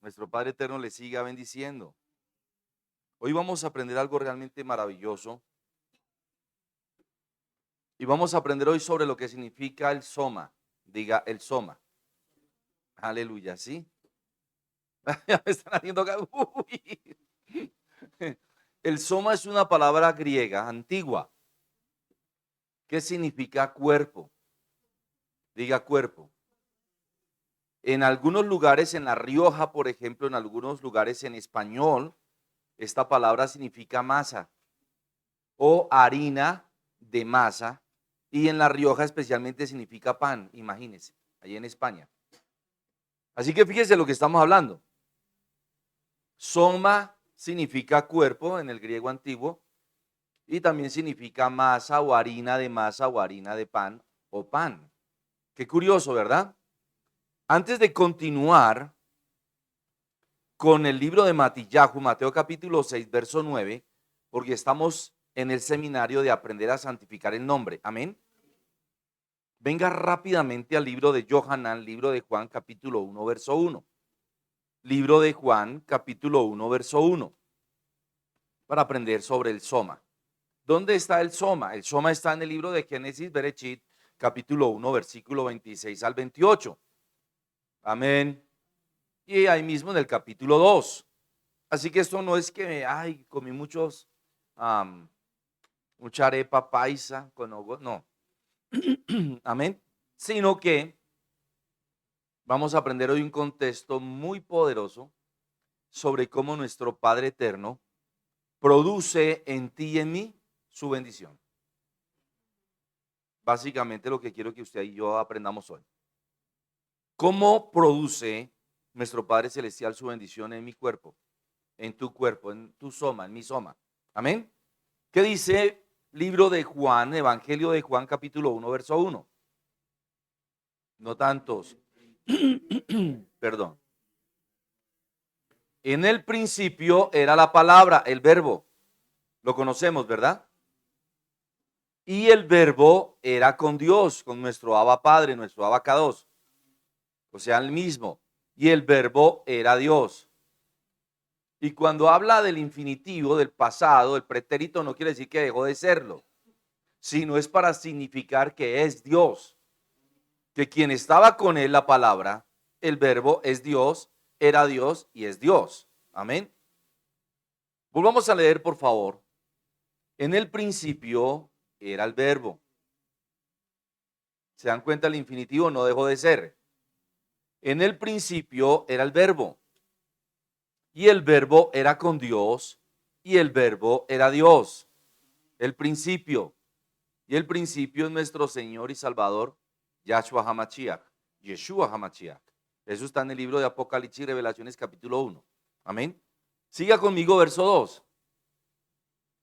Nuestro Padre Eterno le siga bendiciendo. Hoy vamos a aprender algo realmente maravilloso y vamos a aprender hoy sobre lo que significa el soma. Diga el soma. Aleluya, ¿sí? Ya me están haciendo uy. El soma es una palabra griega antigua que significa cuerpo. Diga cuerpo. En algunos lugares, en La Rioja, por ejemplo, en algunos lugares en español, esta palabra significa masa o harina de masa, y en La Rioja especialmente significa pan, imagínense, allí en España. Así que fíjense lo que estamos hablando. Soma significa cuerpo en el griego antiguo y también significa masa o harina de pan o pan. Qué curioso, ¿verdad? Antes de continuar con el libro de Matillahu, Mateo capítulo 6, verso 9, porque estamos en el seminario de aprender a santificar el nombre. Amén. Venga rápidamente al libro de Yohanan, libro de Juan, capítulo 1, verso 1. Libro de Juan, capítulo 1, verso 1, para aprender sobre el soma. ¿Dónde está el soma? El soma está en el libro de Génesis, Berechit, capítulo 1, versículo 26 al 28. Amén. Y ahí mismo en el capítulo 2. Así que esto no es que, ay, comí mucha arepa paisa con no. Amén. Sino que vamos a aprender hoy un contexto muy poderoso sobre cómo nuestro Padre Eterno produce en ti y en mí su bendición. Básicamente lo que quiero que usted y yo aprendamos hoy. ¿Cómo produce nuestro Padre Celestial su bendición en mi cuerpo, en tu cuerpo, en tu soma, en mi soma? Amén. ¿Qué dice libro de Juan, Evangelio de Juan, capítulo 1, verso 1? No tantos. Perdón. En el principio era la palabra, el verbo. Lo conocemos, ¿verdad? Y el verbo era con Dios, con nuestro Abba Padre, nuestro Abba Kadosh. O sea, el mismo. Y el verbo era Dios. Y cuando habla del infinitivo, del pasado, el pretérito no quiere decir que dejó de serlo, sino es para significar que es Dios. Que quien estaba con él, la palabra, el verbo es Dios, era Dios y es Dios. Amén. Volvamos a leer, por favor. En el principio era el verbo. ¿Se dan cuenta? El infinitivo no dejó de ser. En el principio era el verbo. Y el verbo era con Dios. Y el verbo era Dios. El principio. Y el principio es nuestro Señor y Salvador, Yahshua HaMashiach. Yeshua HaMashiach. Eso está en el libro de Apocalipsis y Revelaciones capítulo 1. Amén. Siga conmigo, verso 2.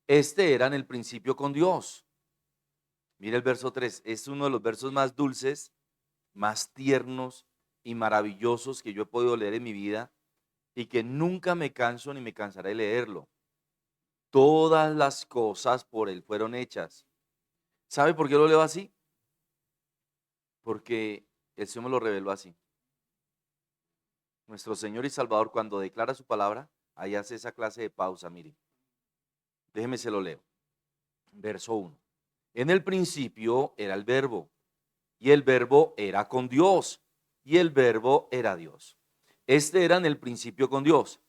Este era en el principio con Dios. Mire el verso 3. Es uno de los versos más dulces, más tiernos y maravillosos que yo he podido leer en mi vida y que nunca me canso ni me cansaré de leerlo. Todas las cosas por Él fueron hechas. ¿Sabe por qué lo leo así? Porque el Señor me lo reveló así. Nuestro Señor y Salvador, cuando declara su palabra, ahí hace esa clase de pausa, mire. Déjeme se lo leo. Verso 1. En el principio era el verbo, y el verbo era con Dios, y el verbo era Dios. Este era en el principio con Dios.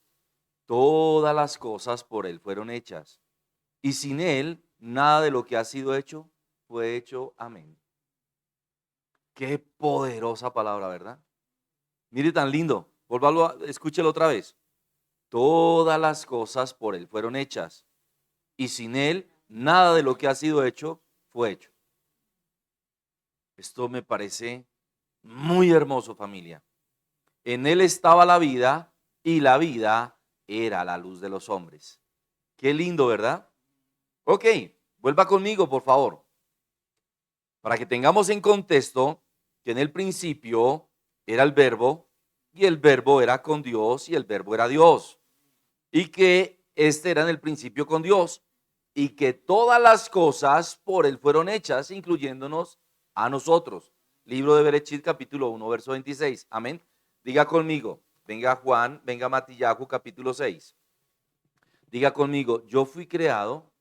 Todas las cosas por Él fueron hechas, y sin Él nada de lo que ha sido hecho fue hecho. Amén. Qué poderosa palabra, ¿verdad? Mire tan lindo. Escúchelo otra vez. Todas las cosas por Él fueron hechas, y sin Él nada de lo que ha sido hecho fue hecho. Esto me parece muy hermoso, familia. En Él estaba la vida, y la vida era la luz de los hombres. Qué lindo, ¿verdad? Ok, vuelva conmigo, por favor. Para que tengamos en contexto que en el principio era el verbo, y el verbo era con Dios, y el verbo era Dios. Y que este era en el principio con Dios, y que todas las cosas por Él fueron hechas, incluyéndonos a nosotros. Libro de Berechit, capítulo 1, verso 26. Amén. Diga conmigo, venga Juan, venga Matillahu, capítulo 6. Diga conmigo, yo fui creado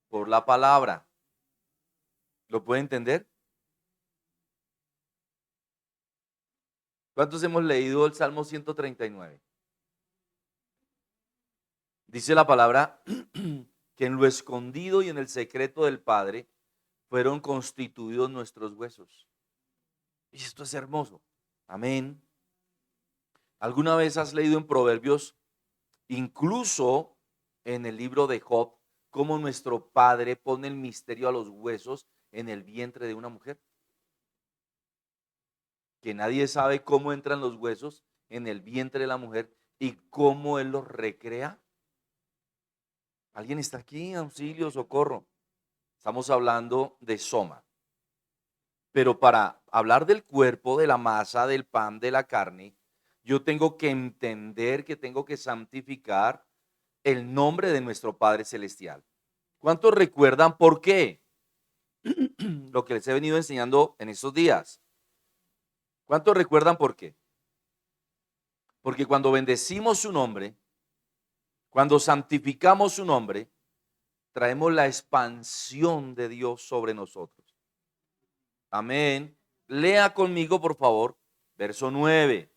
por la palabra. ¿Lo puede entender? ¿Cuántos hemos leído el Salmo 139? Dice la palabra que en lo escondido y en el secreto del Padre fueron constituidos nuestros huesos. Y esto es hermoso. Amén. ¿Alguna vez has leído en Proverbios, incluso en el libro de Job, cómo nuestro Padre pone el misterio a los huesos en el vientre de una mujer? Que nadie sabe cómo entran los huesos en el vientre de la mujer y cómo Él los recrea. ¿Alguien está aquí? Auxilio, socorro. Estamos hablando de soma. Pero para hablar del cuerpo, de la masa, del pan, de la carne, yo tengo que entender que tengo que santificar el nombre de nuestro Padre Celestial. ¿Cuántos recuerdan por qué? Lo que les he venido enseñando en estos días. ¿Cuántos recuerdan por qué? Porque cuando bendecimos su nombre, cuando santificamos su nombre, traemos la expansión de Dios sobre nosotros. Amén. Lea conmigo, por favor, verso 9.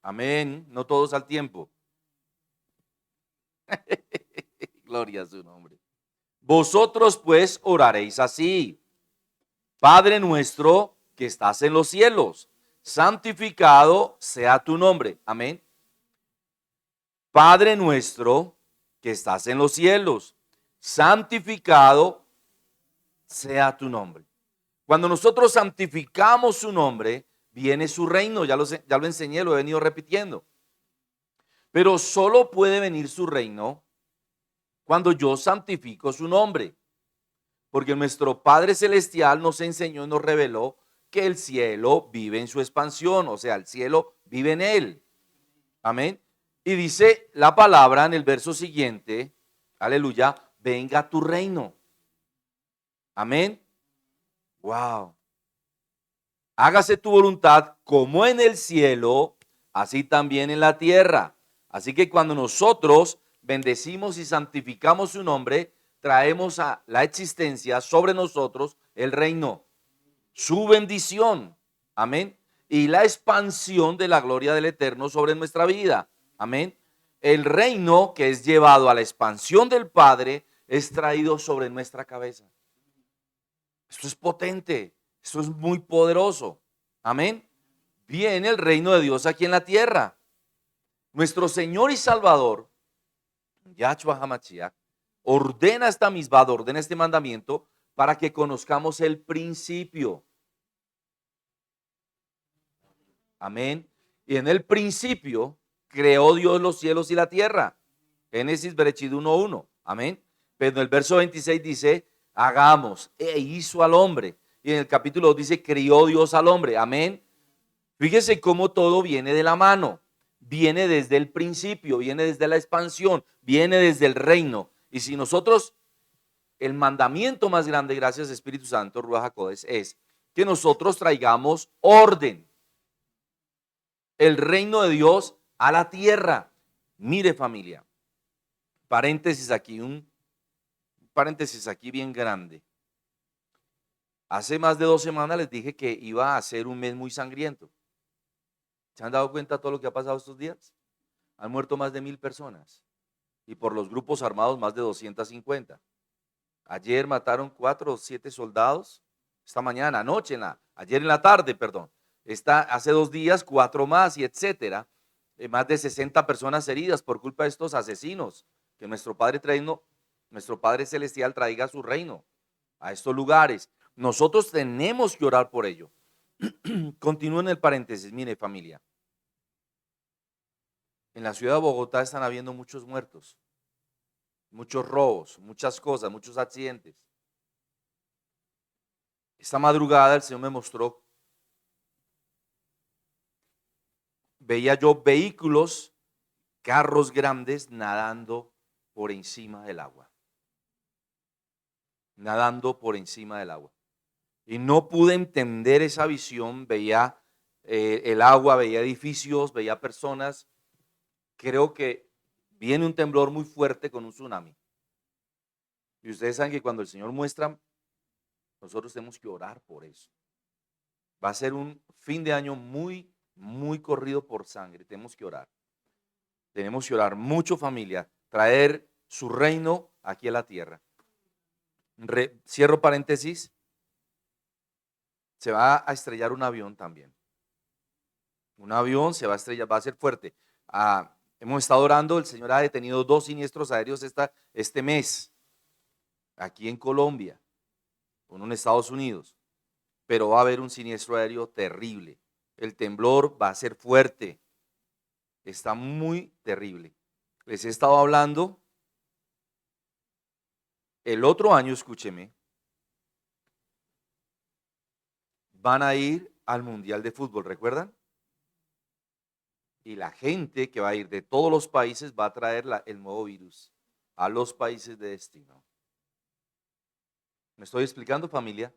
Amén. No todos al tiempo. Gloria a su nombre. Vosotros pues oraréis así: Padre nuestro que estás en los cielos, santificado sea tu nombre. Amén. Padre nuestro que estás en los cielos, santificado sea tu nombre. Cuando nosotros santificamos su nombre, viene su reino. Ya lo enseñé, lo he venido repitiendo. Pero solo puede venir su reino cuando yo santifico su nombre. Porque nuestro Padre Celestial nos enseñó y nos reveló que el cielo vive en su expansión, o sea, el cielo vive en él. Amén. Y dice la palabra en el verso siguiente, aleluya, venga tu reino. Amén. Wow. Hágase tu voluntad como en el cielo, así también en la tierra. Así que cuando nosotros bendecimos y santificamos su nombre, traemos a la existencia sobre nosotros el reino, su bendición, amén, y la expansión de la gloria del Eterno sobre nuestra vida, amén. El reino que es llevado a la expansión del Padre es traído sobre nuestra cabeza. Esto es potente, esto es muy poderoso, amén. Viene el reino de Dios aquí en la tierra. Nuestro Señor y Salvador, Yahshua HaMashiach, ordena esta misma, ordena este mandamiento para que conozcamos el principio. Amén. Y en el principio creó Dios los cielos y la tierra. Génesis Berechid 1:1. Amén. Pero en el verso 26 dice, hagamos, e hizo al hombre. Y en el capítulo 2 dice, crió Dios al hombre. Amén. Fíjese cómo todo viene de la mano. Viene desde el principio, viene desde la expansión, viene desde el reino. Y si nosotros, el mandamiento más grande, gracias Espíritu Santo, Ruach HaKodesh, es que nosotros traigamos orden, el reino de Dios a la tierra. Mire, familia, paréntesis aquí, un paréntesis aquí bien grande. Hace más de 2 semanas les dije que iba a ser un mes muy sangriento. ¿Se han dado cuenta de todo lo que ha pasado estos días? Han muerto más de 1000 personas y por los grupos armados más de 250. Ayer mataron 4 o 7 soldados. Esta mañana, anoche, ayer en la tarde, perdón. Hace 2 días, 4 más y etcétera. Más de 60 personas heridas por culpa de estos asesinos. Que nuestro Padre Celestial traiga su reino a estos lugares. Nosotros tenemos que orar por ello. Continúo en el paréntesis, mire familia. En la ciudad de Bogotá están habiendo muchos muertos, muchos robos, muchas cosas, muchos accidentes. Esta madrugada el Señor me mostró, veía yo vehículos, carros grandes nadando por encima del agua. Nadando por encima del agua. Y no pude entender esa visión, veía el agua, veía edificios, veía personas. Creo que viene un temblor muy fuerte con un tsunami. Y ustedes saben que cuando el Señor muestra, nosotros tenemos que orar por eso. Va a ser un fin de año muy, muy corrido por sangre. Tenemos que orar. Tenemos que orar mucho, familia. Traer su reino aquí a la tierra. Cierro paréntesis. Se va a estrellar un avión también. Un avión se va a estrellar, va a ser fuerte. Hemos estado orando, el Señor ha detenido 2 siniestros aéreos este mes, aquí en Colombia, uno en Estados Unidos, pero va a haber un siniestro aéreo terrible. El temblor va a ser fuerte, está muy terrible. Les he estado hablando, el otro año, escúcheme, van a ir al Mundial de Fútbol, ¿recuerdan? Y la gente que va a ir de todos los países va a traer el nuevo virus a los países de destino. ¿Me estoy explicando, familia?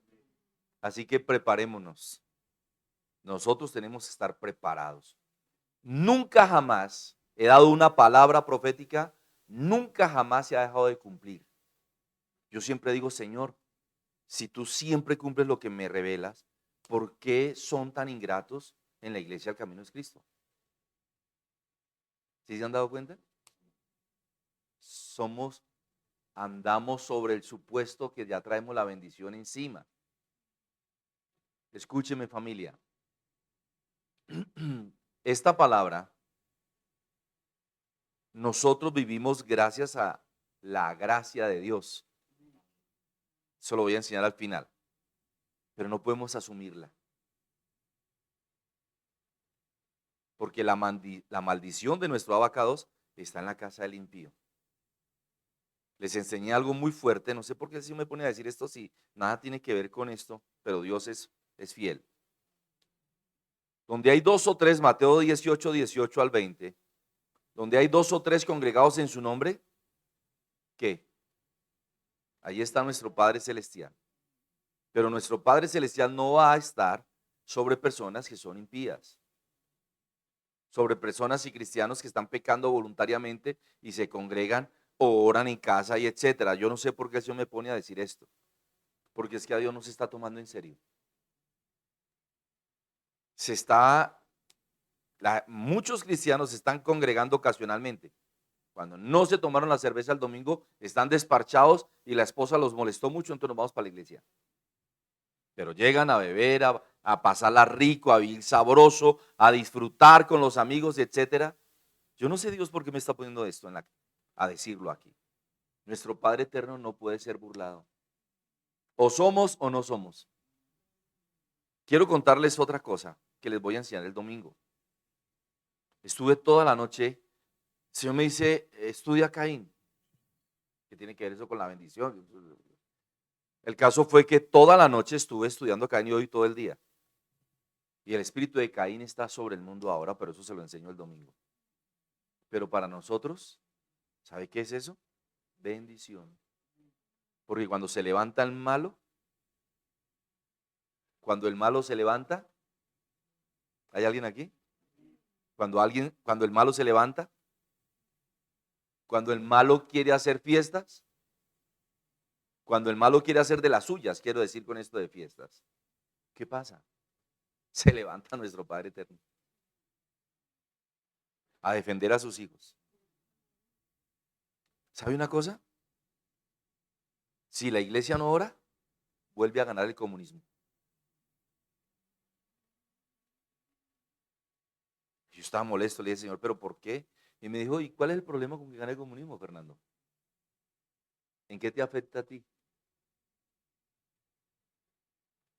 Así que preparémonos. Nosotros tenemos que estar preparados. Nunca jamás he dado una palabra profética, nunca jamás se ha dejado de cumplir. Yo siempre digo, Señor, si tú siempre cumples lo que me revelas, ¿por qué son tan ingratos en la iglesia del Camino de Cristo? ¿Sí se han dado cuenta? Andamos sobre el supuesto que ya traemos la bendición encima. Escúcheme, familia. Esta palabra, nosotros vivimos gracias a la gracia de Dios. Eso lo voy a enseñar al final, pero no podemos asumirla. Porque la maldición de nuestro abacados está en la casa del impío. Les enseñé algo muy fuerte, no sé por qué si me pone a decir esto, si nada tiene que ver con esto, pero Dios es fiel. Donde hay 2 o 3, Mateo 18, 18 al 20, donde hay 2 o 3 congregados en su nombre, ¿qué? Ahí está nuestro Padre Celestial. Pero nuestro Padre Celestial no va a estar sobre personas que son impías, sobre personas y cristianos que están pecando voluntariamente y se congregan o oran en casa y etcétera. Yo no sé por qué el Señor me pone a decir esto, porque es que a Dios no se está tomando en serio. Muchos cristianos se están congregando ocasionalmente. Cuando no se tomaron la cerveza el domingo, están desparchados y la esposa los molestó mucho, entonces nos vamos para la iglesia. Pero llegan a beber, a pasarla rico, a vivir sabroso, a disfrutar con los amigos, etcétera. Yo no sé Dios por qué me está poniendo esto a decirlo aquí. Nuestro Padre eterno no puede ser burlado. O somos o no somos. Quiero contarles otra cosa que les voy a enseñar el domingo. Estuve toda la noche, el Señor me dice, estudia Caín. ¿Qué tiene que ver eso con la bendición? El caso fue que toda la noche estuve estudiando Caín y hoy todo el día. Y el espíritu de Caín está sobre el mundo ahora, pero eso se lo enseño el domingo. Pero para nosotros, ¿sabe qué es eso? Bendición. Porque cuando se levanta el malo, cuando el malo se levanta, ¿hay alguien aquí? Cuando el malo se levanta, cuando el malo quiere hacer fiestas, cuando el malo quiere hacer de las suyas, quiero decir con esto de fiestas, ¿qué pasa? Se levanta nuestro Padre Eterno a defender a sus hijos. ¿Sabe una cosa? Si la iglesia no ora, vuelve a ganar el comunismo. Yo estaba molesto, le dije, Señor, ¿pero por qué? Y me dijo, ¿y cuál es el problema con que gane el comunismo, Fernando? ¿En qué te afecta a ti?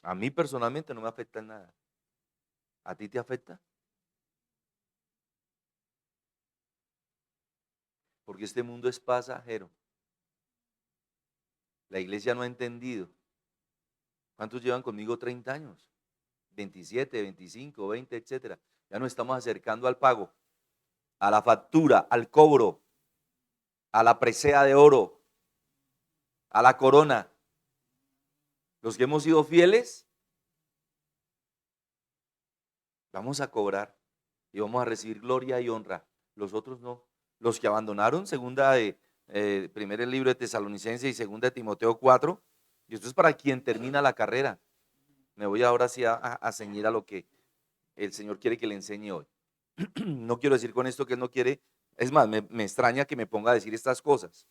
A mí personalmente no me afecta en nada. ¿A ti te afecta? Porque este mundo es pasajero. La iglesia no ha entendido. ¿Cuántos llevan conmigo 30 años? 27, 25, 20, etcétera. Ya nos estamos acercando al pago, a la factura, al cobro, a la presea de oro, a la corona. Los que hemos sido fieles, Vamos a cobrar y vamos a recibir gloria y honra. Los otros no. Los que abandonaron, primer el libro de Tesalonicenses y segunda de Timoteo 4, y esto es para quien termina la carrera. Me voy ahora sí a ceñir a lo que el Señor quiere que le enseñe hoy. No quiero decir con esto que Él no quiere, es más, me extraña que me ponga a decir estas cosas.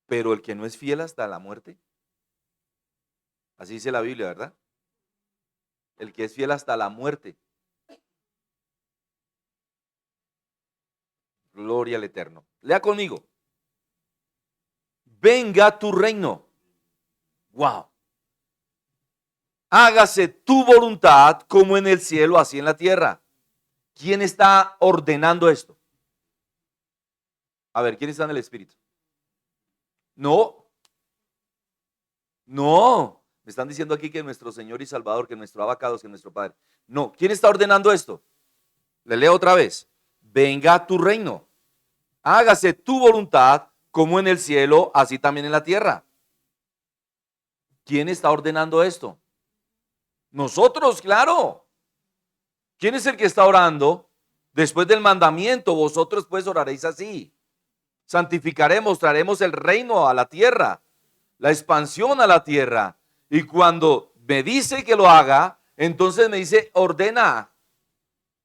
Pero el que no es fiel hasta la muerte, así dice la Biblia, ¿verdad? El que es fiel hasta la muerte, gloria al Eterno. Lea conmigo. Venga tu reino. Wow. Hágase tu voluntad como en el cielo, así en la tierra. ¿Quién está ordenando esto? A ver, ¿quién está en el Espíritu? No, no. Me están diciendo aquí que nuestro Señor y Salvador, que nuestro abacados, que nuestro Padre. No, ¿quién está ordenando esto? Le leo otra vez. Venga tu reino. Hágase tu voluntad como en el cielo, así también en la tierra. ¿Quién está ordenando esto? Nosotros, claro. ¿Quién es el que está orando? Después del mandamiento, vosotros pues oraréis así. Santificaremos, traeremos el reino a la tierra, la expansión a la tierra. Y cuando me dice que lo haga, entonces me dice, ordena.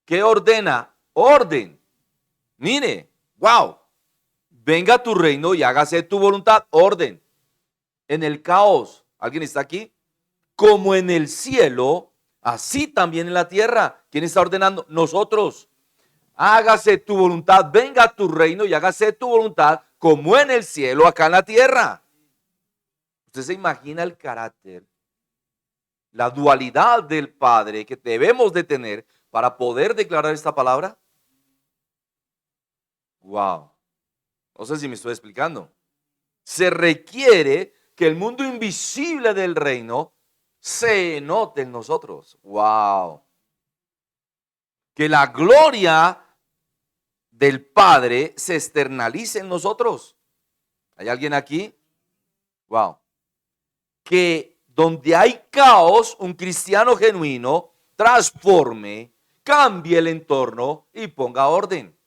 ¿Qué ordena? Orden. Mire, wow. Venga tu reino y hágase tu voluntad. Orden. En el caos. ¿Alguien está aquí? Como en el cielo, así también en la tierra. ¿Quién está ordenando? Nosotros. Hágase tu voluntad, venga tu reino y hágase tu voluntad como en el cielo, acá en la tierra. ¿Usted se imagina el carácter, la dualidad del Padre que debemos de tener para poder declarar esta palabra? Wow. No sé si me estoy explicando. Se requiere que el mundo invisible del reino se note en nosotros. Wow. Que la gloria del Padre se externalice en nosotros. ¿Hay alguien aquí? Wow. Que donde hay caos, un cristiano genuino transforme, cambie el entorno y ponga orden.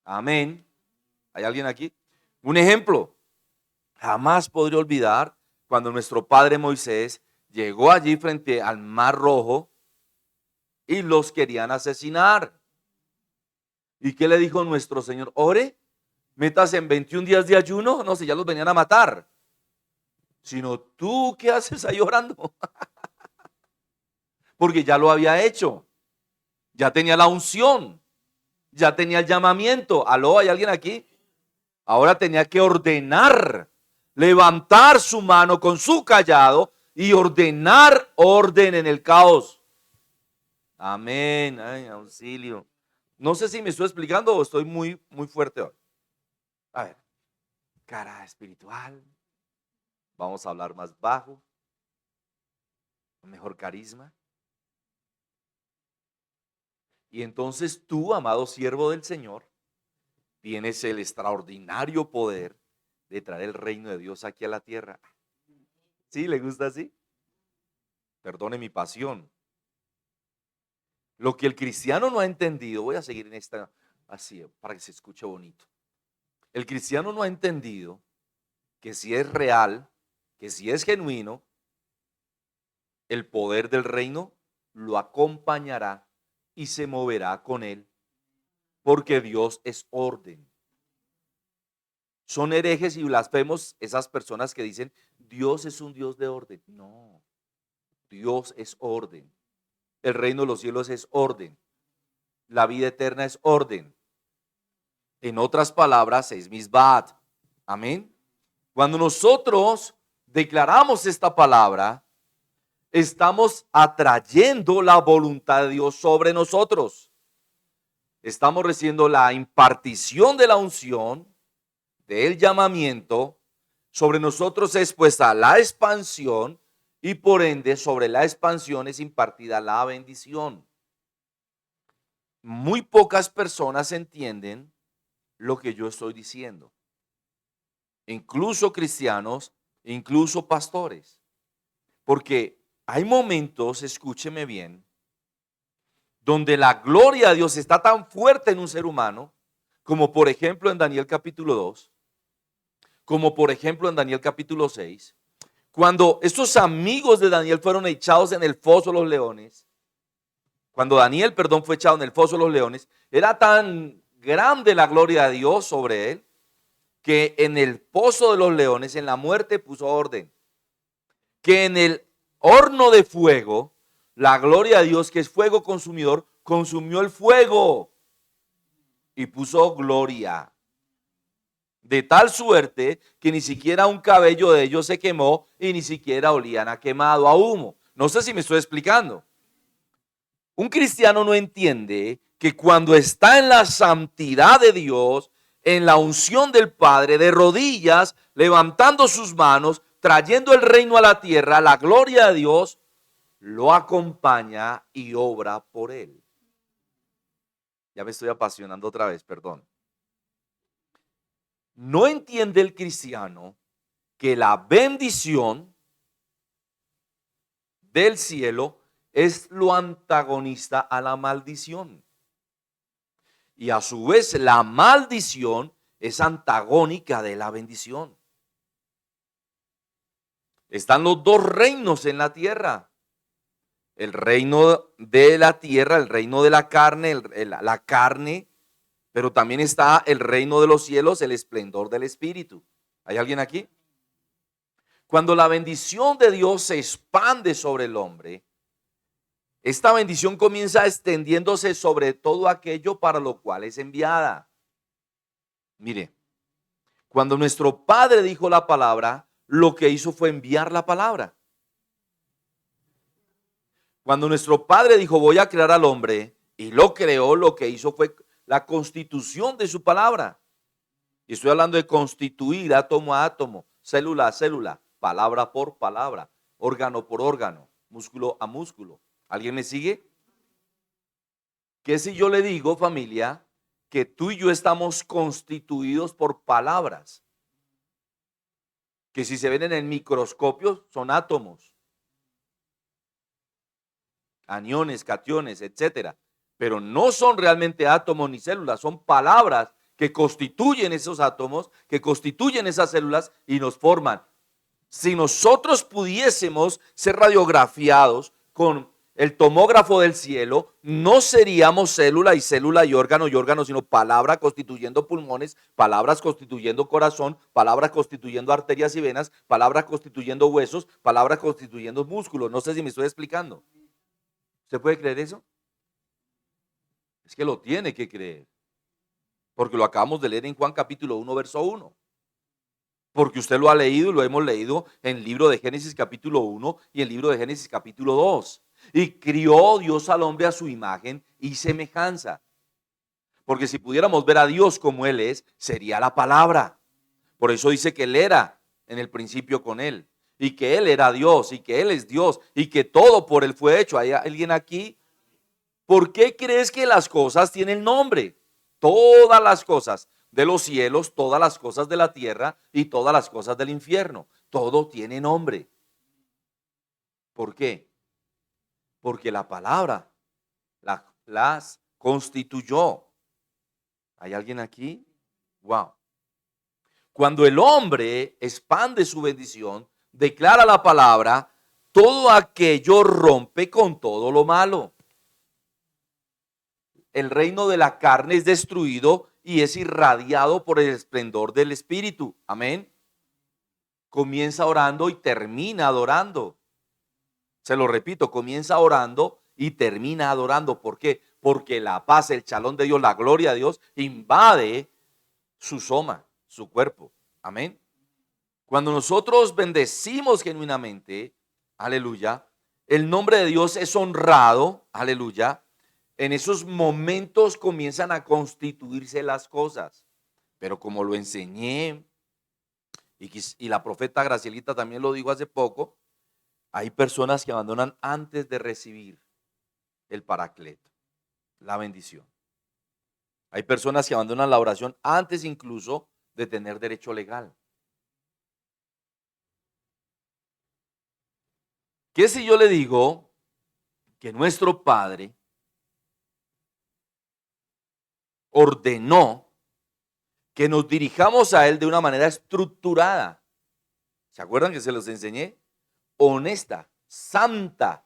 Amén. ¿Hay alguien aquí? Un ejemplo. Jamás podré olvidar cuando nuestro padre Moisés llegó allí frente al Mar Rojo y los querían asesinar. ¿Y qué le dijo nuestro Señor? Ore, métase en 21 días de ayuno. No sé, ya los venían a matar. Sino tú, ¿qué haces ahí orando? Porque ya lo había hecho. Ya tenía la unción. Ya tenía el llamamiento. ¿Aló? ¿Hay alguien aquí? Ahora tenía que ordenar, levantar su mano con su callado y ordenar orden en el caos. Amén. Ay, auxilio. No sé si me estoy explicando o estoy muy fuerte hoy. A ver, cara espiritual. Vamos a hablar más bajo. Mejor carisma. Y entonces tú, amado siervo del Señor, tienes el extraordinario poder de traer el reino de Dios aquí a la tierra. ¿Sí? ¿Le gusta así? Perdone mi pasión. Lo que el cristiano no ha entendido, voy a seguir en esta así para que se escuche bonito. El cristiano no ha entendido que si es real, que si es genuino, el poder del reino lo acompañará y se moverá con él, porque Dios es orden. Son herejes y blasfemos esas personas que dicen Dios es un Dios de orden. No, Dios es orden. El reino de los cielos es orden. La vida eterna es orden. En otras palabras, es misbat. Amén. Cuando nosotros declaramos esta palabra, estamos atrayendo la voluntad de Dios sobre nosotros. Estamos recibiendo la impartición de la unción, del llamamiento. Sobre nosotros es puesta la expansión y por ende sobre la expansión es impartida la bendición. Muy pocas personas entienden lo que yo estoy diciendo. Incluso cristianos, incluso pastores. Porque Hay momentos, escúcheme bien, donde la gloria de Dios está tan fuerte en un ser humano, como por ejemplo en Daniel capítulo 2, como por ejemplo en Daniel capítulo 6, cuando estos amigos de Daniel fueron echados en el foso de los leones, cuando Daniel, perdón, fue echado en el foso de los leones, era tan grande la gloria de Dios sobre él, que en el pozo de los leones, en la muerte, puso orden. Que en el horno de fuego, la gloria de Dios, que es fuego consumidor, consumió el fuego y puso gloria. De tal suerte que ni siquiera un cabello de ellos se quemó y ni siquiera olían a quemado, a humo. No sé si me estoy explicando. Un cristiano no entiende que cuando está en la santidad de Dios, en la unción del Padre, de rodillas, levantando sus manos, trayendo el reino a la tierra, la gloria de Dios lo acompaña y obra por él. Ya me estoy apasionando otra vez, perdón. No entiende el cristiano que la bendición del cielo es lo antagonista a la maldición. Y a su vez la maldición es antagónica de la bendición. Están los dos reinos en la tierra. El reino de la tierra, el reino de la carne, la carne, pero también está el reino de los cielos, el esplendor del Espíritu. ¿Hay alguien aquí? Cuando la bendición de Dios se expande sobre el hombre, esta bendición comienza extendiéndose sobre todo aquello para lo cual es enviada. Mire, cuando nuestro Padre dijo la palabra, lo que hizo fue enviar la palabra. Cuando nuestro Padre dijo, voy a crear al hombre, y lo creó, lo que hizo fue la constitución de su palabra. Y estoy hablando de constituir átomo a átomo, célula a célula, palabra por palabra, órgano por órgano, músculo a músculo. ¿Alguien me sigue? ¿Qué si yo le digo, familia, que tú y yo estamos constituidos por palabras? Que si se ven en el microscopio son átomos, aniones, cationes, etcétera. Pero no son realmente átomos ni células, son palabras que constituyen esos átomos, que constituyen esas células y nos forman. Si nosotros pudiésemos ser radiografiados con el tomógrafo del cielo, no seríamos célula y órgano, sino palabra constituyendo pulmones, palabras constituyendo corazón, palabras constituyendo arterias y venas, palabras constituyendo huesos, palabras constituyendo músculos. No sé si me estoy explicando. ¿Usted puede creer eso? Es que lo tiene que creer, porque lo acabamos de leer en Juan capítulo 1, verso 1. Porque usted lo ha leído y lo hemos leído en el libro de Génesis capítulo 1 y el libro de Génesis capítulo 2. Y crió Dios al hombre a su imagen y semejanza. Porque si pudiéramos ver a Dios como Él es, sería la palabra. Por eso dice que Él era en el principio con Él. Y que Él era Dios y que Él es Dios y que todo por Él fue hecho. ¿Hay alguien aquí? ¿Por qué crees que las cosas tienen nombre? Todas las cosas de los cielos, todas las cosas de la tierra y todas las cosas del infierno. Todo tiene nombre. ¿Por qué? Porque la palabra las constituyó. ¿Hay alguien aquí? Wow. Cuando el hombre expande su bendición, declara la palabra, todo aquello rompe con todo lo malo. El reino de la carne es destruido y es irradiado por el esplendor del Espíritu. Amén. Comienza orando y termina adorando. Se lo repito, comienza orando y termina adorando. ¿Por qué? Porque la paz, el chalón de Dios, la gloria de Dios invade su soma, su cuerpo. Amén. Cuando nosotros bendecimos genuinamente, aleluya, el nombre de Dios es honrado, aleluya. En esos momentos comienzan a constituirse las cosas. Pero como lo enseñé, y la profeta Gracielita también lo dijo hace poco, hay personas que abandonan antes de recibir el paracleto, la bendición. Hay personas que abandonan la oración antes incluso de tener derecho legal. ¿Qué si yo le digo que nuestro Padre ordenó que nos dirijamos a Él de una manera estructurada? ¿Se acuerdan que se los enseñé? Honesta, santa,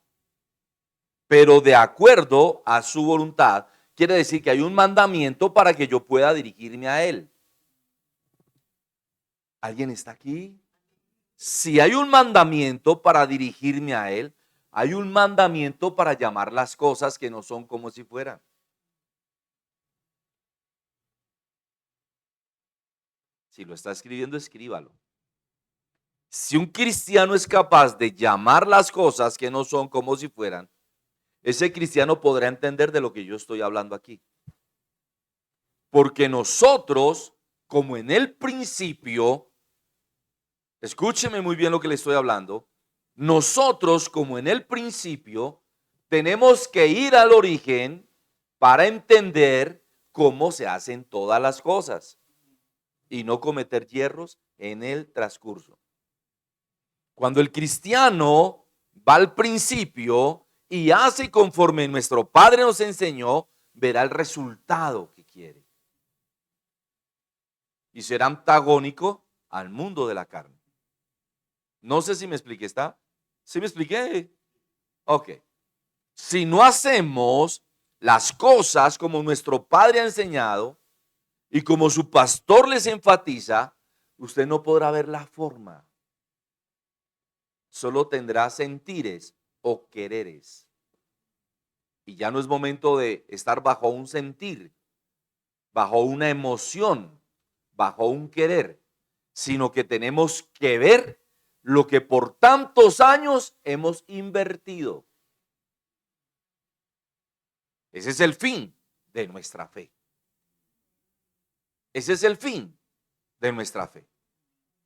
pero de acuerdo a su voluntad. Quiere decir que hay un mandamiento para que yo pueda dirigirme a Él. ¿Alguien está aquí? Si hay un mandamiento para dirigirme a Él, hay un mandamiento para llamar las cosas que no son como si fueran. Si lo está escribiendo, escríbalo. Si un cristiano es capaz de llamar las cosas que no son como si fueran, ese cristiano podrá entender de lo que yo estoy hablando aquí. Porque nosotros, como en el principio, escúcheme muy bien lo que le estoy hablando, nosotros, como en el principio, tenemos que ir al origen para entender cómo se hacen todas las cosas y no cometer hierros en el transcurso. Cuando el cristiano va al principio y hace conforme nuestro Padre nos enseñó, verá el resultado que quiere. Y será antagónico al mundo de la carne. No sé si me expliqué, ¿está? ¿Sí me expliqué? Ok. Si no hacemos las cosas como nuestro Padre ha enseñado y como su pastor les enfatiza, usted no podrá ver la forma. Solo tendrá sentires o quereres. Y ya no es momento de estar bajo un sentir, bajo una emoción, bajo un querer, sino que tenemos que ver lo que por tantos años hemos invertido. Ese es el fin de nuestra fe. Ese es el fin de nuestra fe.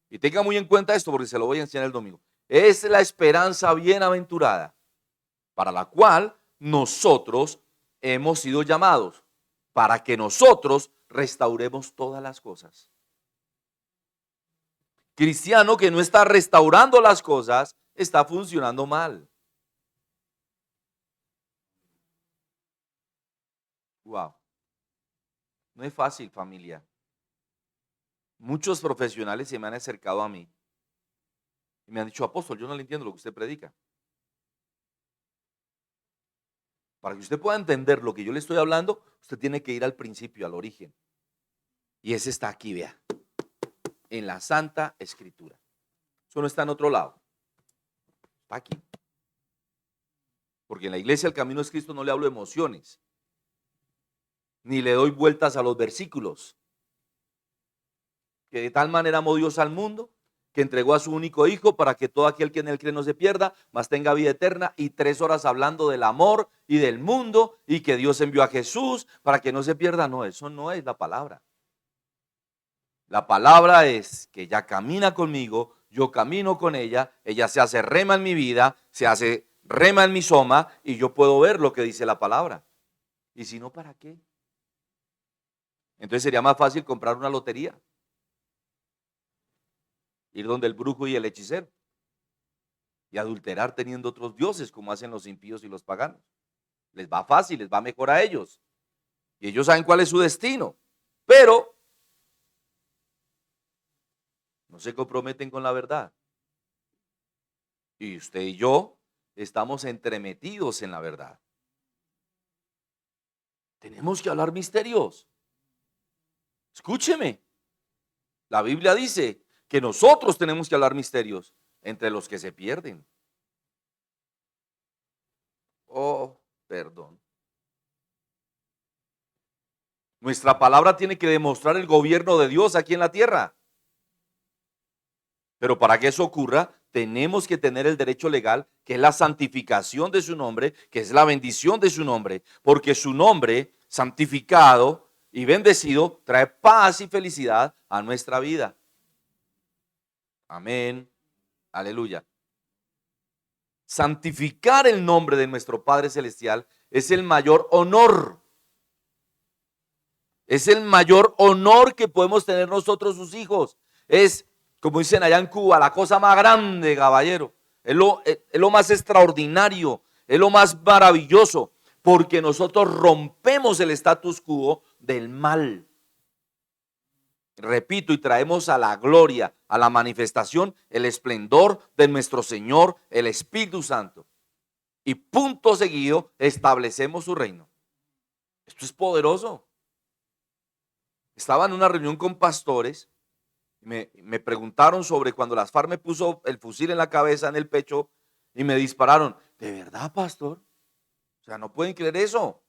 Y tenga muy en cuenta esto porque se lo voy a enseñar el domingo. Es la esperanza bienaventurada para la cual nosotros hemos sido llamados, para que nosotros restauremos todas las cosas. Cristiano que no está restaurando las cosas está funcionando mal. Wow. No es fácil, familia. Muchos profesionales se me han acercado a mí y me han dicho, apóstol, yo no le entiendo lo que usted predica. Para que usted pueda entender lo que yo le estoy hablando, usted tiene que ir al principio, al origen. Y ese está aquí, vea, en la Santa Escritura. Eso no está en otro lado. Está aquí. Porque en la iglesia el camino es Cristo no le hablo de emociones, ni le doy vueltas a los versículos. Que de tal manera amó Dios al mundo, que entregó a su único hijo para que todo aquel que en él cree no se pierda, mas tenga vida eterna, y 3 horas hablando del amor y del mundo, y que Dios envió a Jesús para que no se pierda. No, eso no es la palabra. La palabra es que ella camina conmigo, yo camino con ella, ella se hace rema en mi vida, se hace rema en mi soma, y yo puedo ver lo que dice la palabra. Y si no, ¿para qué? Entonces sería más fácil comprar una lotería, ir donde el brujo y el hechicero, y adulterar teniendo otros dioses como hacen los impíos y los paganos. Les va fácil, les va mejor a ellos. Y ellos saben cuál es su destino. Pero no se comprometen con la verdad. Y usted y yo estamos entremetidos en la verdad. Tenemos que hablar misterios. Escúcheme. La Biblia dice que nosotros tenemos que hablar misterios entre los que se pierden. Oh, perdón. Nuestra palabra tiene que demostrar el gobierno de Dios aquí en la tierra. Pero para que eso ocurra, tenemos que tener el derecho legal, que es la santificación de su nombre, que es la bendición de su nombre, porque su nombre santificado y bendecido trae paz y felicidad a nuestra vida. Amén. Aleluya. Santificar el nombre de nuestro Padre Celestial es el mayor honor. Es el mayor honor que podemos tener nosotros sus hijos. Es, como dicen allá en Cuba, la cosa más grande, caballero. es lo más extraordinario, es lo más maravilloso, porque nosotros rompemos el status quo del mal. Repito, y traemos a la gloria, a la manifestación, el esplendor de nuestro Señor, el Espíritu Santo. Y punto seguido, establecemos su reino. Esto es poderoso. Estaba en una reunión con pastores, me preguntaron sobre cuando las FARC me puso el fusil en la cabeza, en el pecho, y me dispararon. ¿De verdad, pastor? O sea, no pueden creer eso.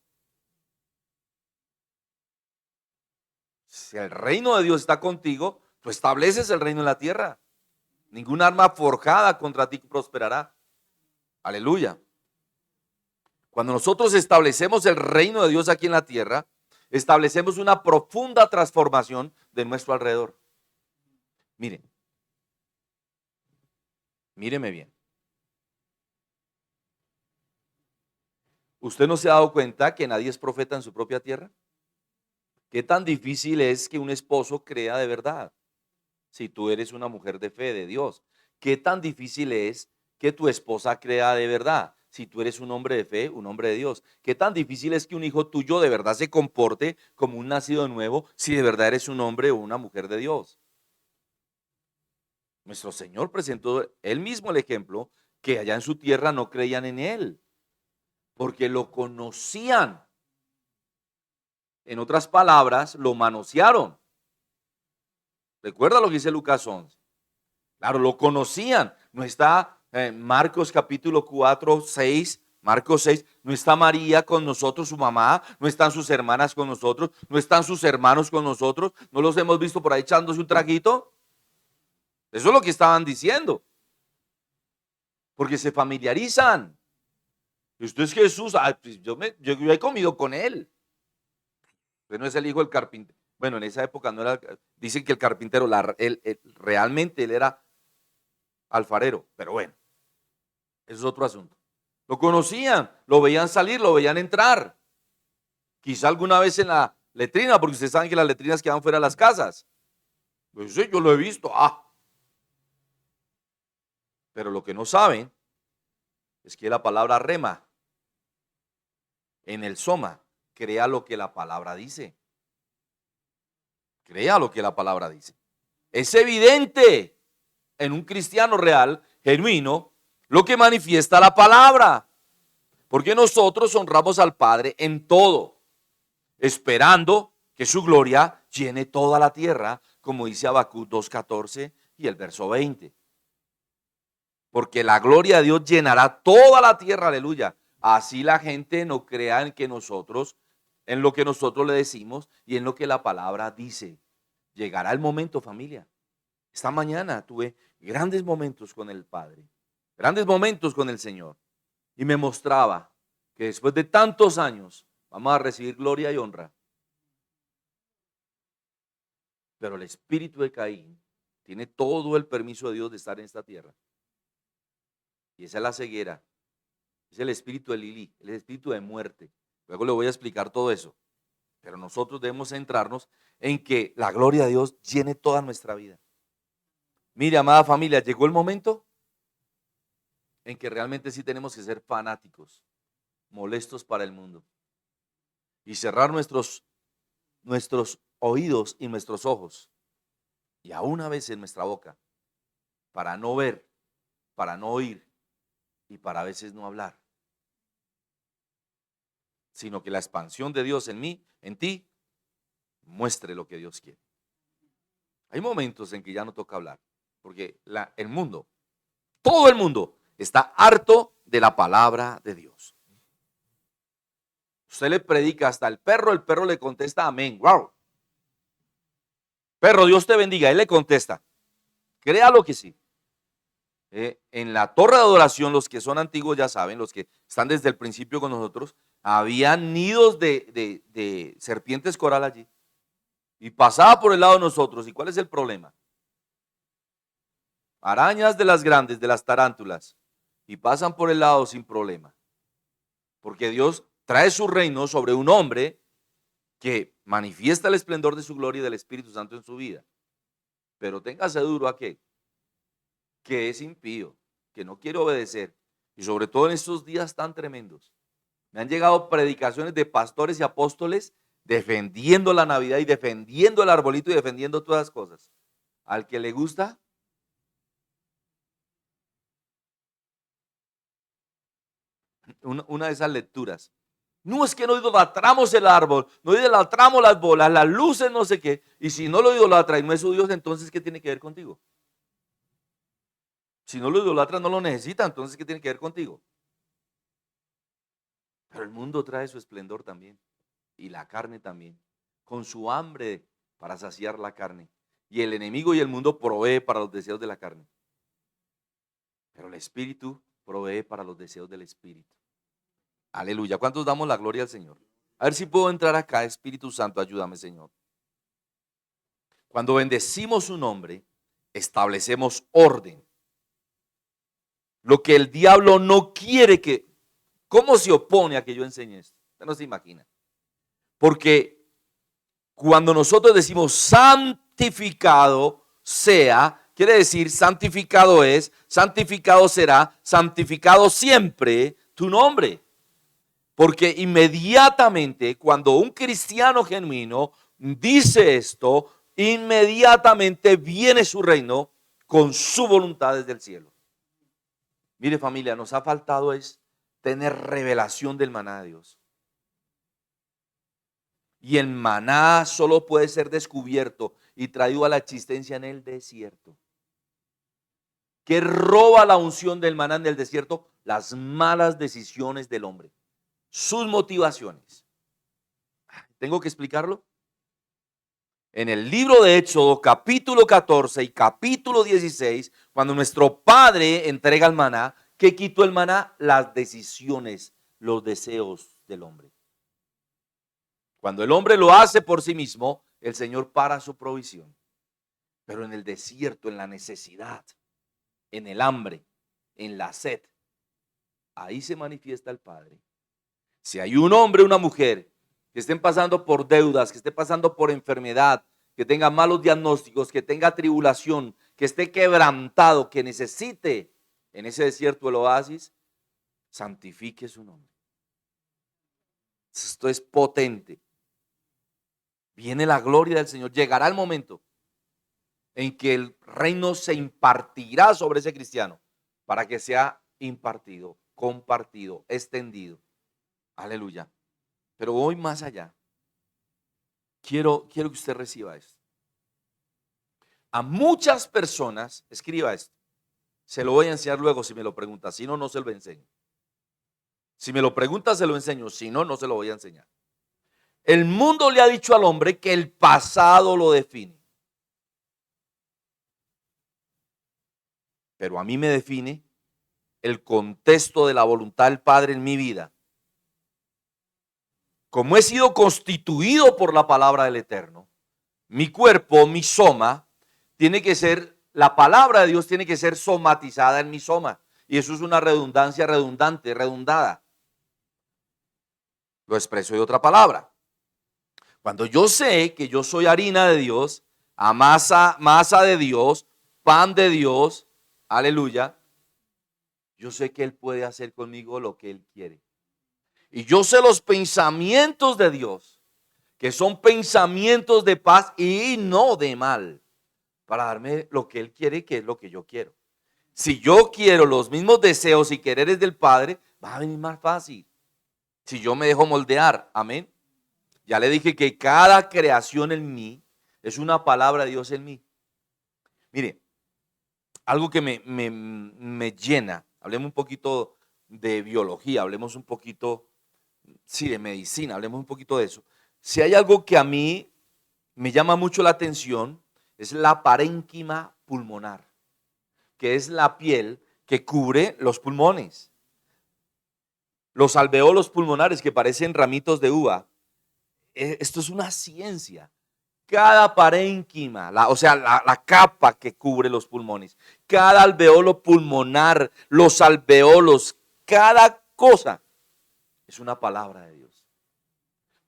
Si el reino de Dios está contigo, tú estableces el reino en la tierra. Ningún arma forjada contra ti prosperará. Aleluya. Cuando nosotros establecemos el reino de Dios aquí en la tierra, establecemos una profunda transformación de nuestro alrededor. Miren, míreme bien. ¿Usted no se ha dado cuenta que nadie es profeta en su propia tierra? ¿Qué tan difícil es que un esposo crea de verdad? Si tú eres una mujer de fe, de Dios. ¿Qué tan difícil es que tu esposa crea de verdad? Si tú eres un hombre de fe, un hombre de Dios. ¿Qué tan difícil es que un hijo tuyo de verdad se comporte como un nacido nuevo si de verdad eres un hombre o una mujer de Dios? Nuestro Señor presentó él mismo el ejemplo que allá en su tierra no creían en él, porque lo conocían. En otras palabras, lo manosearon. Recuerda lo que dice Lucas 11. Claro, lo conocían. No está Marcos capítulo 4, 6, Marcos 6, no está María con nosotros, su mamá, no están sus hermanas con nosotros, no están sus hermanos con nosotros, no los hemos visto por ahí echándose un traguito. Eso es lo que estaban diciendo. Porque se familiarizan. Usted es Jesús, pues yo he comido con él. Usted no es el hijo del carpintero. Bueno, en esa época no era, dicen que el carpintero, realmente él era alfarero, pero bueno, eso es otro asunto. Lo conocían, lo veían salir, lo veían entrar. Quizá alguna vez en la letrina, porque ustedes saben que las letrinas quedan fuera de las casas. Pues sí, yo lo he visto. Pero lo que no saben es que la palabra rema en el soma crea lo que la palabra dice. Crea lo que la palabra dice. Es evidente en un cristiano real, genuino, lo que manifiesta la palabra. Porque nosotros honramos al Padre en todo, esperando que su gloria llene toda la tierra, como dice Habacuc 2:14 y el verso 20. Porque la gloria de Dios llenará toda la tierra, aleluya. Así la gente no crea en que nosotros, en lo que nosotros le decimos y en lo que la palabra dice. Llegará el momento, familia. Esta mañana tuve grandes momentos con el Padre, grandes momentos con el Señor. Y me mostraba que después de tantos años vamos a recibir gloria y honra. Pero el espíritu de Caín tiene todo el permiso de Dios de estar en esta tierra. Y esa es la ceguera. Es el espíritu de Lili, el espíritu de muerte. Luego le voy a explicar todo eso. Pero nosotros debemos centrarnos en que la gloria de Dios llene toda nuestra vida. Mire, amada familia, llegó el momento en que realmente sí tenemos que ser fanáticos, molestos para el mundo. Y cerrar nuestros oídos y nuestros ojos. Y aún a veces nuestra boca. Para no ver, para no oír y para a veces no hablar. Sino que la expansión de Dios en mí, en ti, muestre lo que Dios quiere. Hay momentos en que ya no toca hablar, porque el mundo, todo el mundo, está harto de la palabra de Dios. Usted le predica hasta el perro le contesta amén. Wow. Perro, Dios te bendiga. Él le contesta. Créalo que sí. En la torre de adoración, los que son antiguos ya saben, los que están desde el principio con nosotros, había nidos de serpientes coral allí. Y pasaba por el lado de nosotros. ¿Y cuál es el problema? Arañas de las grandes, de las tarántulas. Y pasan por el lado sin problema. Porque Dios trae su reino sobre un hombre que manifiesta el esplendor de su gloria y del Espíritu Santo en su vida. Pero téngase duro a que es impío. que no quiere obedecer, y sobre todo en estos días tan tremendos. Me han llegado predicaciones de pastores y apóstoles defendiendo la Navidad y defendiendo el arbolito y defendiendo todas las cosas. Al que le gusta, una de esas lecturas. No, es que no idolatramos el árbol, no idolatramos las bolas, las luces, no sé qué. Y si no lo idolatra y no es su Dios, entonces ¿qué tiene que ver contigo? Si no lo idolatra, no lo necesita, entonces ¿qué tiene que ver contigo? Pero el mundo trae su esplendor también, y la carne también, con su hambre para saciar la carne. Y el enemigo y el mundo provee para los deseos de la carne. Pero el Espíritu provee para los deseos del Espíritu. Aleluya. ¿Cuántos damos la gloria al Señor? A ver si puedo entrar acá, Espíritu Santo, ayúdame, Señor. Cuando bendecimos su nombre, establecemos orden. Lo que el diablo no quiere que... ¿Cómo se opone a que yo enseñe esto? Usted no se imagina. Porque cuando nosotros decimos santificado sea, quiere decir santificado es, santificado será, santificado siempre tu nombre. Porque inmediatamente cuando un cristiano genuino dice esto, inmediatamente viene su reino con su voluntad desde el cielo. Mire, familia, nos ha faltado es tener revelación del maná de Dios. Y el maná solo puede ser descubierto y traído a la existencia en el desierto. ¿Qué roba la unción del maná en el desierto? Las malas decisiones del hombre, sus motivaciones. ¿Tengo que explicarlo? En el libro de Éxodo, capítulo 14 y capítulo 16, cuando nuestro Padre entrega el maná, ¿qué quitó el maná? Las decisiones, los deseos del hombre. Cuando el hombre lo hace por sí mismo, el Señor para su provisión. Pero en el desierto, en la necesidad, en el hambre, en la sed, ahí se manifiesta el Padre. Si hay un hombre o una mujer que estén pasando por deudas, que esté pasando por enfermedad, que tenga malos diagnósticos, que tenga tribulación, que esté quebrantado, que necesite en ese desierto el oasis, santifique su nombre. Esto es potente. Viene la gloria del Señor. Llegará el momento en que el reino se impartirá sobre ese cristiano para que sea impartido, compartido, extendido. Aleluya. Pero voy más allá. Quiero que usted reciba esto. A muchas personas, escriba esto. Se lo voy a enseñar luego si me lo pregunta. Si no, no se lo enseño. Si me lo pregunta, se lo enseño. Si no, no se lo voy a enseñar. El mundo le ha dicho al hombre que el pasado lo define. Pero a mí me define el contexto de la voluntad del Padre en mi vida. Como he sido constituido por la palabra del Eterno, mi cuerpo, mi soma, tiene que ser, la palabra de Dios tiene que ser somatizada en mi soma. Y eso es una redundancia redundante, redundada. Lo expreso de otra palabra. Cuando yo sé que yo soy harina de Dios, masa de Dios, pan de Dios, aleluya, yo sé que Él puede hacer conmigo lo que Él quiere. Y yo sé los pensamientos de Dios, que son pensamientos de paz y no de mal, para darme lo que Él quiere, que es lo que yo quiero. Si yo quiero los mismos deseos y quereres del Padre, va a venir más fácil. Si yo me dejo moldear, amén. Ya le dije que cada creación en mí es una palabra de Dios en mí. Mire, algo que me llena, hablemos un poquito de biología, hablemos un poquito, sí, de medicina, hablemos un poquito de eso. Si hay algo que a mí me llama mucho la atención, es la parénquima pulmonar, que es la piel que cubre los pulmones. Los alveolos pulmonares que parecen ramitos de uva. Esto es una ciencia. Cada parénquima, la capa que cubre los pulmones, cada alveolo pulmonar, los alveolos, cada cosa es una palabra de Dios.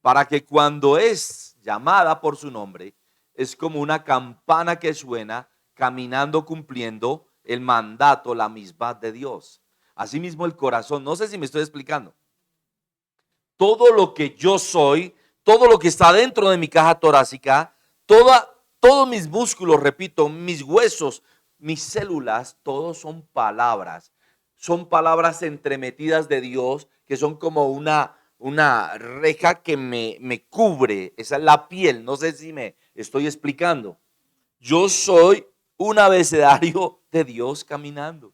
Para que cuando es llamada por su nombre, es como una campana que suena, caminando, cumpliendo, el mandato, la misma de Dios. Asimismo el corazón, no sé si me estoy explicando. Todo lo que yo soy, todo lo que está dentro de mi caja torácica, todos mis músculos, repito, mis huesos, mis células, todos son palabras. Son palabras entremetidas de Dios que son como una reja que me cubre. Esa es la piel. No sé si me estoy explicando. Yo soy un abecedario de Dios caminando.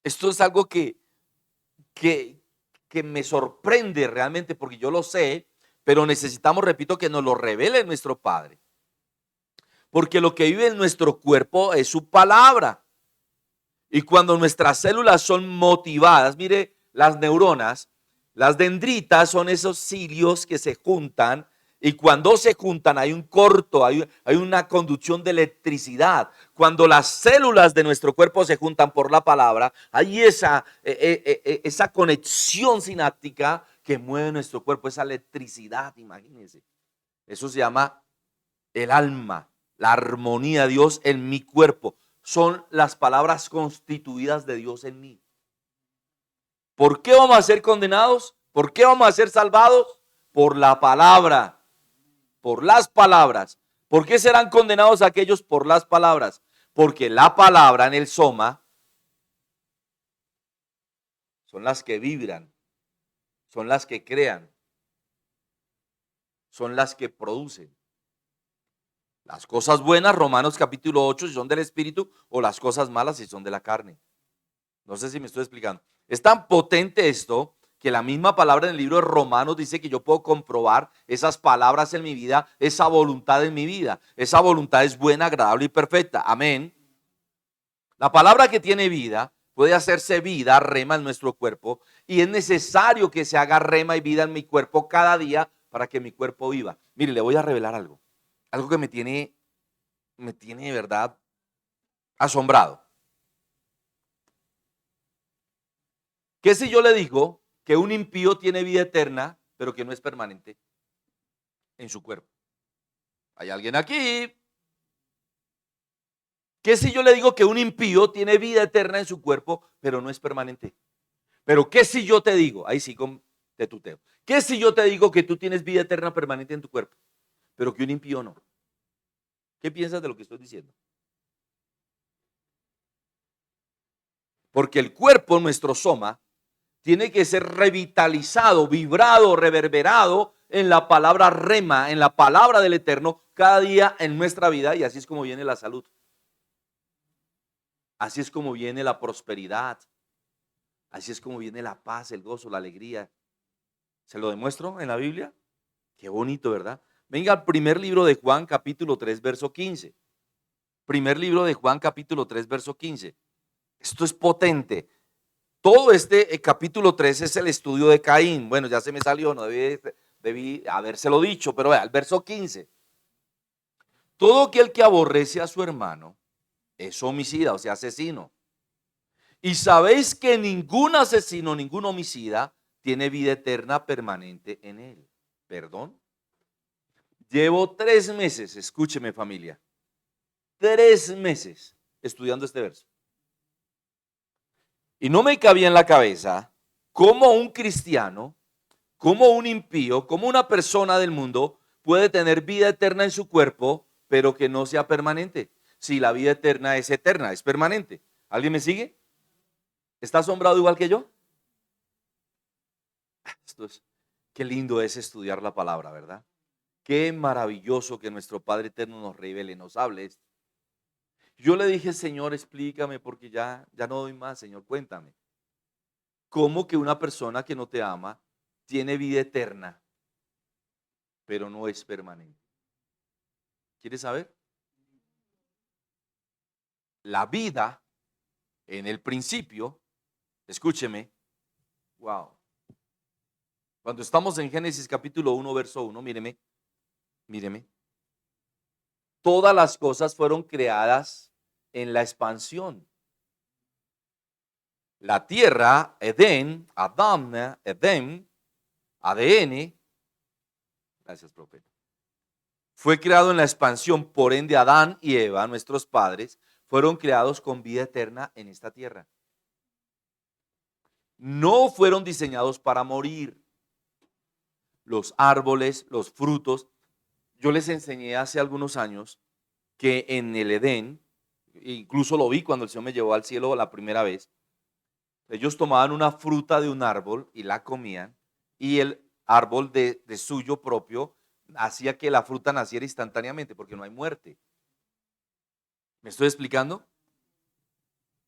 Esto es algo que, que me sorprende realmente porque yo lo sé, pero necesitamos, repito, que nos lo revele nuestro Padre. Porque lo que vive en nuestro cuerpo es su palabra. Y cuando nuestras células son motivadas, mire, las neuronas, las dendritas son esos cilios que se juntan y cuando se juntan hay un corto, hay una conducción de electricidad. Cuando las células de nuestro cuerpo se juntan por la palabra, hay esa conexión sináptica que mueve nuestro cuerpo, esa electricidad, imagínense. Eso se llama el alma, la armonía de Dios en mi cuerpo. Son las palabras constituidas de Dios en mí. ¿Por qué vamos a ser condenados? ¿Por qué vamos a ser salvados? Por la palabra, por las palabras. ¿Por qué serán condenados aquellos por las palabras? Porque la palabra en el soma son las que vibran, son las que crean, son las que producen. Las cosas buenas, Romanos capítulo 8, si son del Espíritu, o las cosas malas si son de la carne. No sé si me estoy explicando. Es tan potente esto que la misma palabra en el libro de Romanos dice que yo puedo comprobar esas palabras en mi vida, esa voluntad en mi vida. Esa voluntad es buena, agradable y perfecta. Amén. La palabra que tiene vida puede hacerse vida, rema en nuestro cuerpo, y es necesario que se haga rema y vida en mi cuerpo cada día para que mi cuerpo viva. Mire, le voy a revelar algo. Algo que me tiene de verdad asombrado. ¿Qué si yo le digo que un impío tiene vida eterna, pero que no es permanente en su cuerpo? ¿Hay alguien aquí? ¿Qué si yo le digo que un impío tiene vida eterna en su cuerpo, pero no es permanente? Pero ¿qué si yo te digo? Ahí sí te tuteo. ¿Qué si yo te digo que tú tienes vida eterna permanente en tu cuerpo, pero que un impío no? ¿Qué piensas de lo que estoy diciendo? Porque el cuerpo, nuestro soma, tiene que ser revitalizado, vibrado, reverberado en la palabra rema, en la palabra del Eterno, cada día en nuestra vida, y así es como viene la salud. Así es como viene la prosperidad. Así es como viene la paz, el gozo, la alegría. ¿Se lo demuestro en la Biblia? Qué bonito, ¿verdad? Venga al primer libro de Juan, capítulo 3, verso 15. Primer libro de Juan, capítulo 3, verso 15. Esto es potente. Todo este capítulo 3 es el estudio de Caín. Bueno, ya se me salió, no debí habérselo dicho, pero vea, el verso 15. Todo aquel que aborrece a su hermano es homicida, o sea, asesino. Y sabéis que ningún asesino, ningún homicida tiene vida eterna permanente en él. ¿Perdón? Llevo 3 meses, escúcheme familia, 3 meses estudiando este verso. Y no me cabía en la cabeza cómo un cristiano, cómo un impío, cómo una persona del mundo puede tener vida eterna en su cuerpo, pero que no sea permanente. Si la vida eterna, es permanente. ¿Alguien me sigue? ¿Está asombrado igual que yo? Qué lindo es estudiar la palabra, ¿verdad? Qué maravilloso que nuestro Padre Eterno nos revele, nos hable esto. Yo le dije, Señor, explícame porque ya no doy más, Señor, cuéntame. ¿Cómo que una persona que no te ama tiene vida eterna, pero no es permanente? ¿Quieres saber? La vida en el principio, escúcheme, wow. Cuando estamos en Génesis capítulo 1, verso 1, míreme. Todas las cosas fueron creadas en la expansión. La tierra, Edén, Adán, Edén, ADN, gracias, profeta, fue creado en la expansión, por ende Adán y Eva, nuestros padres, fueron creados con vida eterna en esta tierra. No fueron diseñados para morir. Los árboles, los frutos. Yo les enseñé hace algunos años que en el Edén, incluso lo vi cuando el Señor me llevó al cielo la primera vez, ellos tomaban una fruta de un árbol y la comían, y el árbol de suyo propio hacía que la fruta naciera instantáneamente, porque no hay muerte. ¿Me estoy explicando?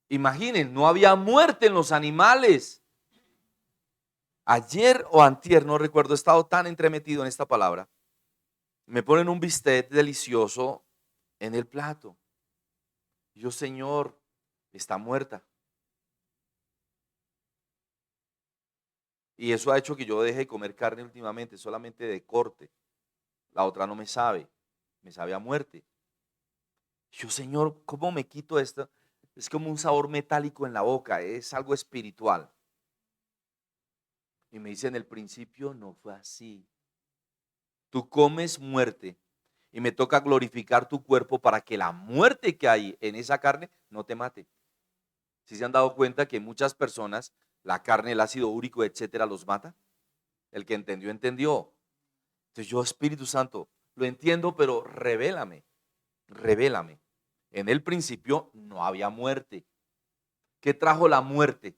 Imaginen, no había muerte en los animales. Ayer o antier, no recuerdo, he estado tan entremetido en esta palabra. Me ponen un bistec delicioso en el plato. Yo, Señor, está muerta. Y eso ha hecho que yo deje de comer carne últimamente, solamente de corte. La otra no me sabe a muerte. Yo, Señor, ¿cómo me quito esto? Es como un sabor metálico en la boca, es algo espiritual. Y me dice, en el principio no fue así. Tú comes muerte y me toca glorificar tu cuerpo para que la muerte que hay en esa carne no te mate. ¿Sí se han dado cuenta que muchas personas, la carne, el ácido úrico, etcétera, los mata? El que entendió, entendió. Entonces yo, Espíritu Santo, lo entiendo, pero revélame, revélame. En el principio no había muerte. ¿Qué trajo la muerte?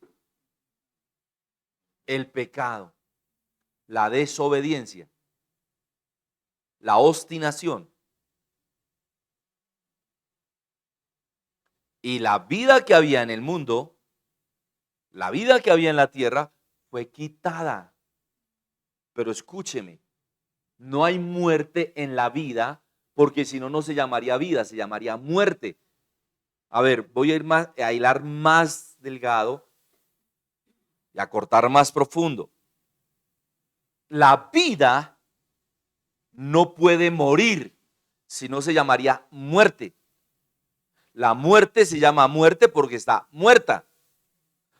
El pecado, la desobediencia, la obstinación. Y la vida que había en el mundo, la vida que había en la tierra, fue quitada. Pero escúcheme, no hay muerte en la vida, porque si no, no se llamaría vida, se llamaría muerte. A ver, voy a hilar más delgado y a cortar más profundo. La vida no puede morir, si no se llamaría muerte. La muerte se llama muerte porque está muerta.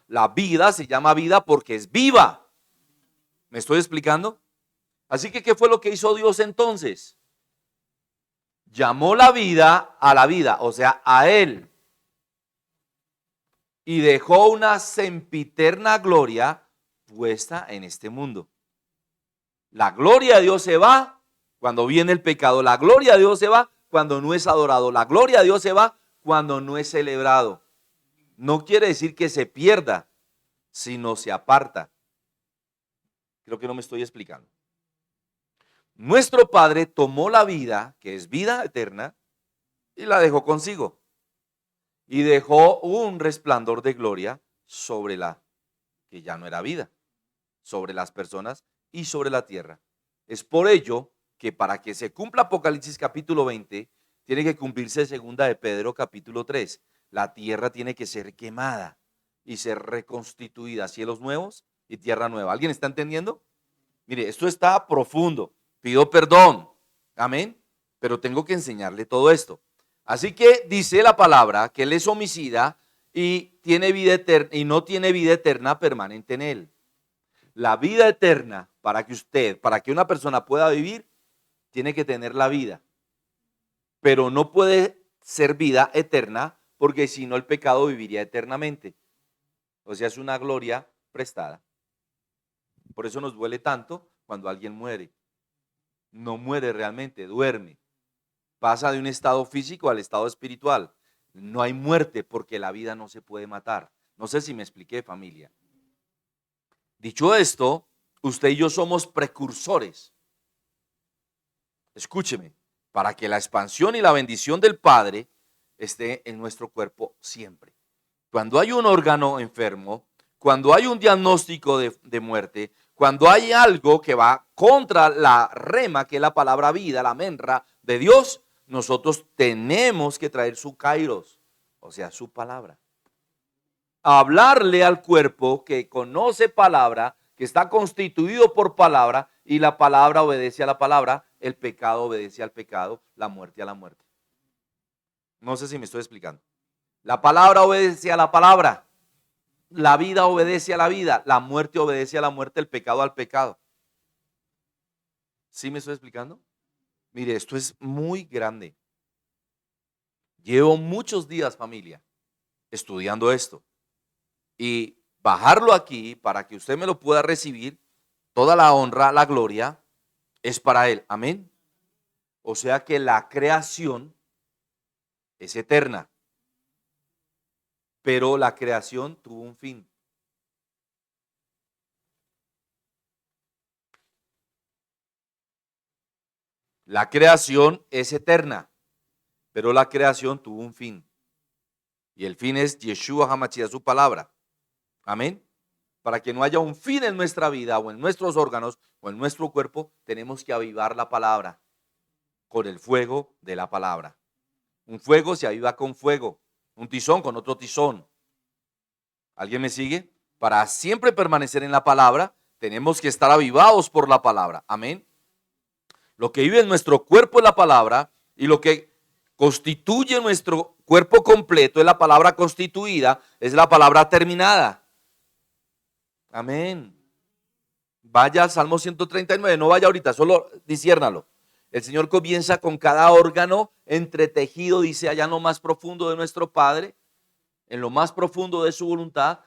La vida se llama vida porque es viva. ¿Me estoy explicando? Así que, ¿qué fue lo que hizo Dios entonces? Llamó la vida a la vida, o sea, a Él. Y dejó una sempiterna gloria puesta en este mundo. La gloria de Dios se va cuando viene el pecado. La gloria de Dios se va cuando no es adorado. La gloria de Dios se va cuando no es celebrado. No quiere decir que se pierda, sino se aparta. Creo que no me estoy explicando. Nuestro Padre tomó la vida, que es vida eterna, y la dejó consigo. Y dejó un resplandor de gloria sobre la que ya no era vida, sobre las personas y sobre la tierra. Es por ello que para que se cumpla Apocalipsis capítulo 20, tiene que cumplirse segunda de Pedro capítulo 3. La tierra tiene que ser quemada y ser reconstituida, cielos nuevos y tierra nueva. ¿Alguien está entendiendo? Mire, esto está profundo. Pido perdón. Amén. Pero tengo que enseñarle todo esto. Así que dice la palabra que Él es homicida y tiene vida eterna y no tiene vida eterna permanente en Él. La vida eterna, para que una persona pueda vivir, tiene que tener la vida. Pero no puede ser vida eterna porque si no el pecado viviría eternamente. O sea, es una gloria prestada. Por eso nos duele tanto cuando alguien muere. No muere realmente, duerme. Pasa de un estado físico al estado espiritual. No hay muerte porque la vida no se puede matar. No sé si me expliqué, familia. Dicho esto, usted y yo somos precursores. Escúcheme, para que la expansión y la bendición del Padre esté en nuestro cuerpo siempre. Cuando hay un órgano enfermo, cuando hay un diagnóstico de muerte, cuando hay algo que va contra la rema, que es la palabra vida, la menra de Dios, nosotros tenemos que traer su kairos, o sea, su palabra. Hablarle al cuerpo que conoce palabra, que está constituido por palabra, y la palabra obedece a la palabra, el pecado obedece al pecado, la muerte a la muerte. No sé si me estoy explicando. La palabra obedece a la palabra, la vida obedece a la vida, la muerte obedece a la muerte, el pecado al pecado. ¿Sí me estoy explicando? Mire, esto es muy grande. Llevo muchos días, familia, estudiando esto. Y bajarlo aquí para que usted me lo pueda recibir, toda la honra, la gloria, es para Él. Amén. O sea que la creación es eterna, pero la creación tuvo un fin. La creación es eterna, pero la creación tuvo un fin. Y el fin es Yeshua HaMashiach, su palabra. Amén. Para que no haya un fin en nuestra vida o en nuestros órganos o en nuestro cuerpo, tenemos que avivar la palabra con el fuego de la palabra. Un fuego se aviva con fuego, un tizón con otro tizón. ¿Alguien me sigue? Para siempre permanecer en la palabra, tenemos que estar avivados por la palabra. Amén. Lo que vive en nuestro cuerpo es la palabra y lo que constituye nuestro cuerpo completo es la palabra constituida, es la palabra terminada. Amén. Vaya al Salmo 139, no vaya ahorita, solo disciérnalo. El Señor comienza con cada órgano entretejido, dice allá en lo más profundo de nuestro Padre, en lo más profundo de su voluntad,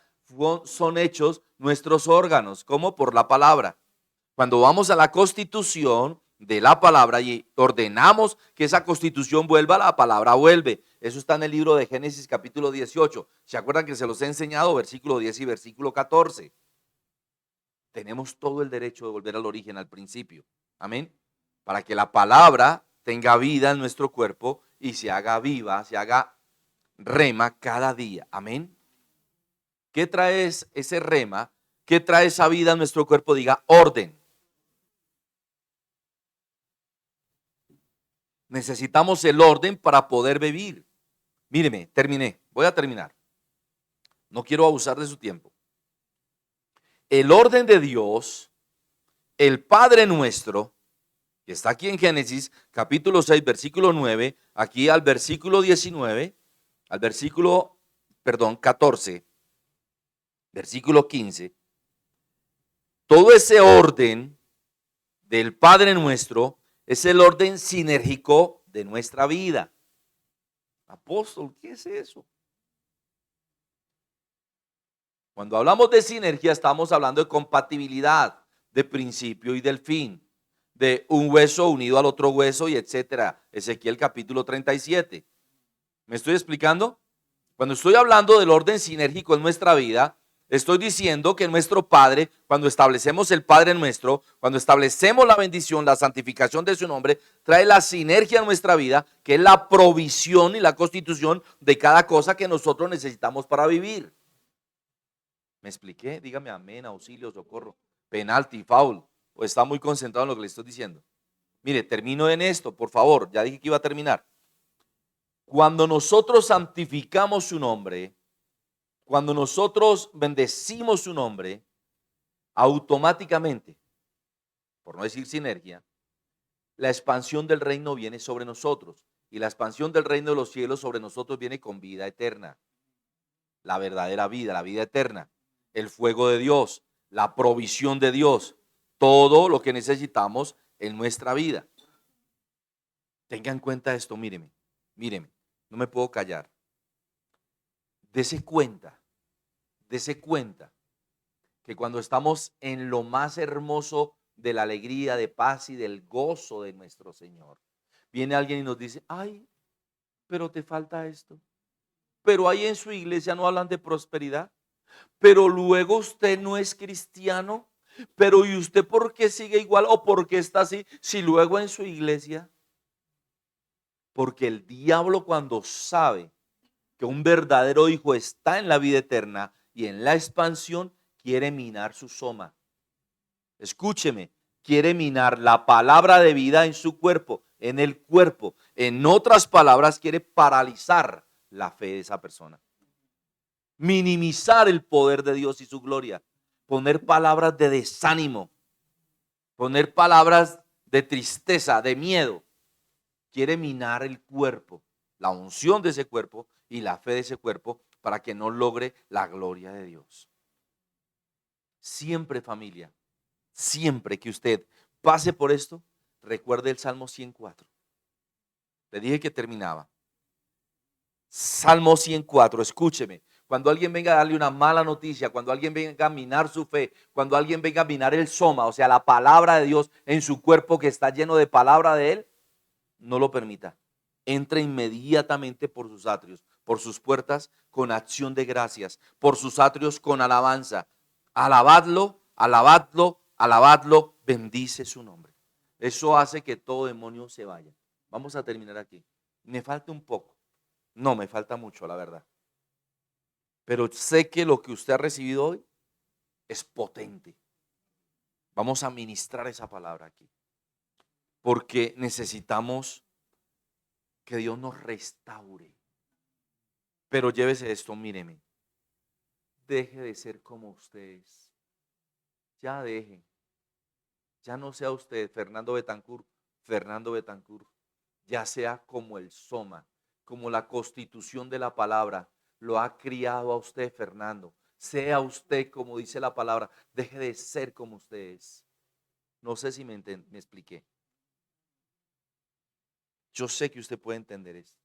son hechos nuestros órganos, como por la palabra. Cuando vamos a la constitución de la palabra y ordenamos que esa constitución vuelva, la palabra vuelve. Eso está en el libro de Génesis capítulo 18. ¿Se acuerdan que se los he enseñado? Versículo 10 y versículo 14. Tenemos todo el derecho de volver al origen, al principio. Amén. Para que la palabra tenga vida en nuestro cuerpo y se haga viva, se haga rema cada día. Amén. ¿Qué trae ese rema? ¿Qué trae esa vida en nuestro cuerpo? Diga orden. Necesitamos el orden para poder vivir. Míreme, terminé. Voy a terminar. No quiero abusar de su tiempo. El orden de Dios, el Padre nuestro, que está aquí en Génesis, capítulo 6, versículo 9, aquí al versículo 19, al versículo, 14, versículo 15, todo ese orden del Padre nuestro es el orden sinérgico de nuestra vida. Apóstol, ¿qué es eso? Cuando hablamos de sinergia, estamos hablando de compatibilidad, de principio y del fin, de un hueso unido al otro hueso y etcétera. Ezequiel capítulo 37. ¿Me estoy explicando? Cuando estoy hablando del orden sinérgico en nuestra vida, estoy diciendo que nuestro Padre, cuando establecemos el Padre nuestro, cuando establecemos la bendición, la santificación de su nombre, trae la sinergia en nuestra vida, que es la provisión y la constitución de cada cosa que nosotros necesitamos para vivir. ¿Me expliqué? Dígame amén, auxilio, socorro, penalti, foul, o está muy concentrado en lo que le estoy diciendo. Mire, termino en esto, por favor, ya dije que iba a terminar. Cuando nosotros santificamos su nombre, cuando nosotros bendecimos su nombre, automáticamente, por no decir sinergia, la expansión del reino viene sobre nosotros y la expansión del reino de los cielos sobre nosotros viene con vida eterna, la verdadera vida, la vida eterna, el fuego de Dios, la provisión de Dios, todo lo que necesitamos en nuestra vida. Tenga en cuenta esto, míreme, no me puedo callar. Dese cuenta que cuando estamos en lo más hermoso de la alegría, de paz y del gozo de nuestro Señor, viene alguien y nos dice, ay, pero te falta esto. Pero ahí en su iglesia no hablan de prosperidad. Pero luego usted no es cristiano. Pero ¿y usted por qué sigue igual o por qué está así? Si luego en su iglesia. Porque el diablo, cuando sabe que un verdadero hijo está en la vida eterna y en la expansión, quiere minar su soma. Escúcheme, quiere minar la palabra de vida en su cuerpo, en el cuerpo. En otras palabras, quiere paralizar la fe de esa persona. Minimizar el poder de Dios y su gloria. Poner palabras de desánimo. Poner palabras de tristeza, de miedo. Quiere minar el cuerpo, la unción de ese cuerpo y la fe de ese cuerpo para que no logre la gloria de Dios. Siempre, familia, siempre que usted pase por esto, recuerde el Salmo 104. Le dije que terminaba. Salmo 104, escúcheme. Cuando alguien venga a darle una mala noticia, cuando alguien venga a minar su fe, cuando alguien venga a minar el soma, o sea, la palabra de Dios en su cuerpo que está lleno de palabra de Él, no lo permita. Entra inmediatamente por sus atrios, por sus puertas con acción de gracias, por sus atrios con alabanza. Alabadlo, alabadlo, alabadlo, bendice su nombre. Eso hace que todo demonio se vaya. Vamos a terminar aquí. Me falta un poco. No, me falta mucho, la verdad. Pero sé que lo que usted ha recibido hoy es potente. Vamos a ministrar esa palabra aquí. Porque necesitamos que Dios nos restaure. Pero llévese esto, míreme. Deje de ser como usted es. Ya deje. Ya no sea usted Fernando Betancur, Fernando Betancur. Ya sea como el soma, como la constitución de la palabra lo ha criado a usted, Fernando. Sea usted como dice la palabra. Deje de ser como usted es. No sé si me expliqué. Yo sé que usted puede entender esto.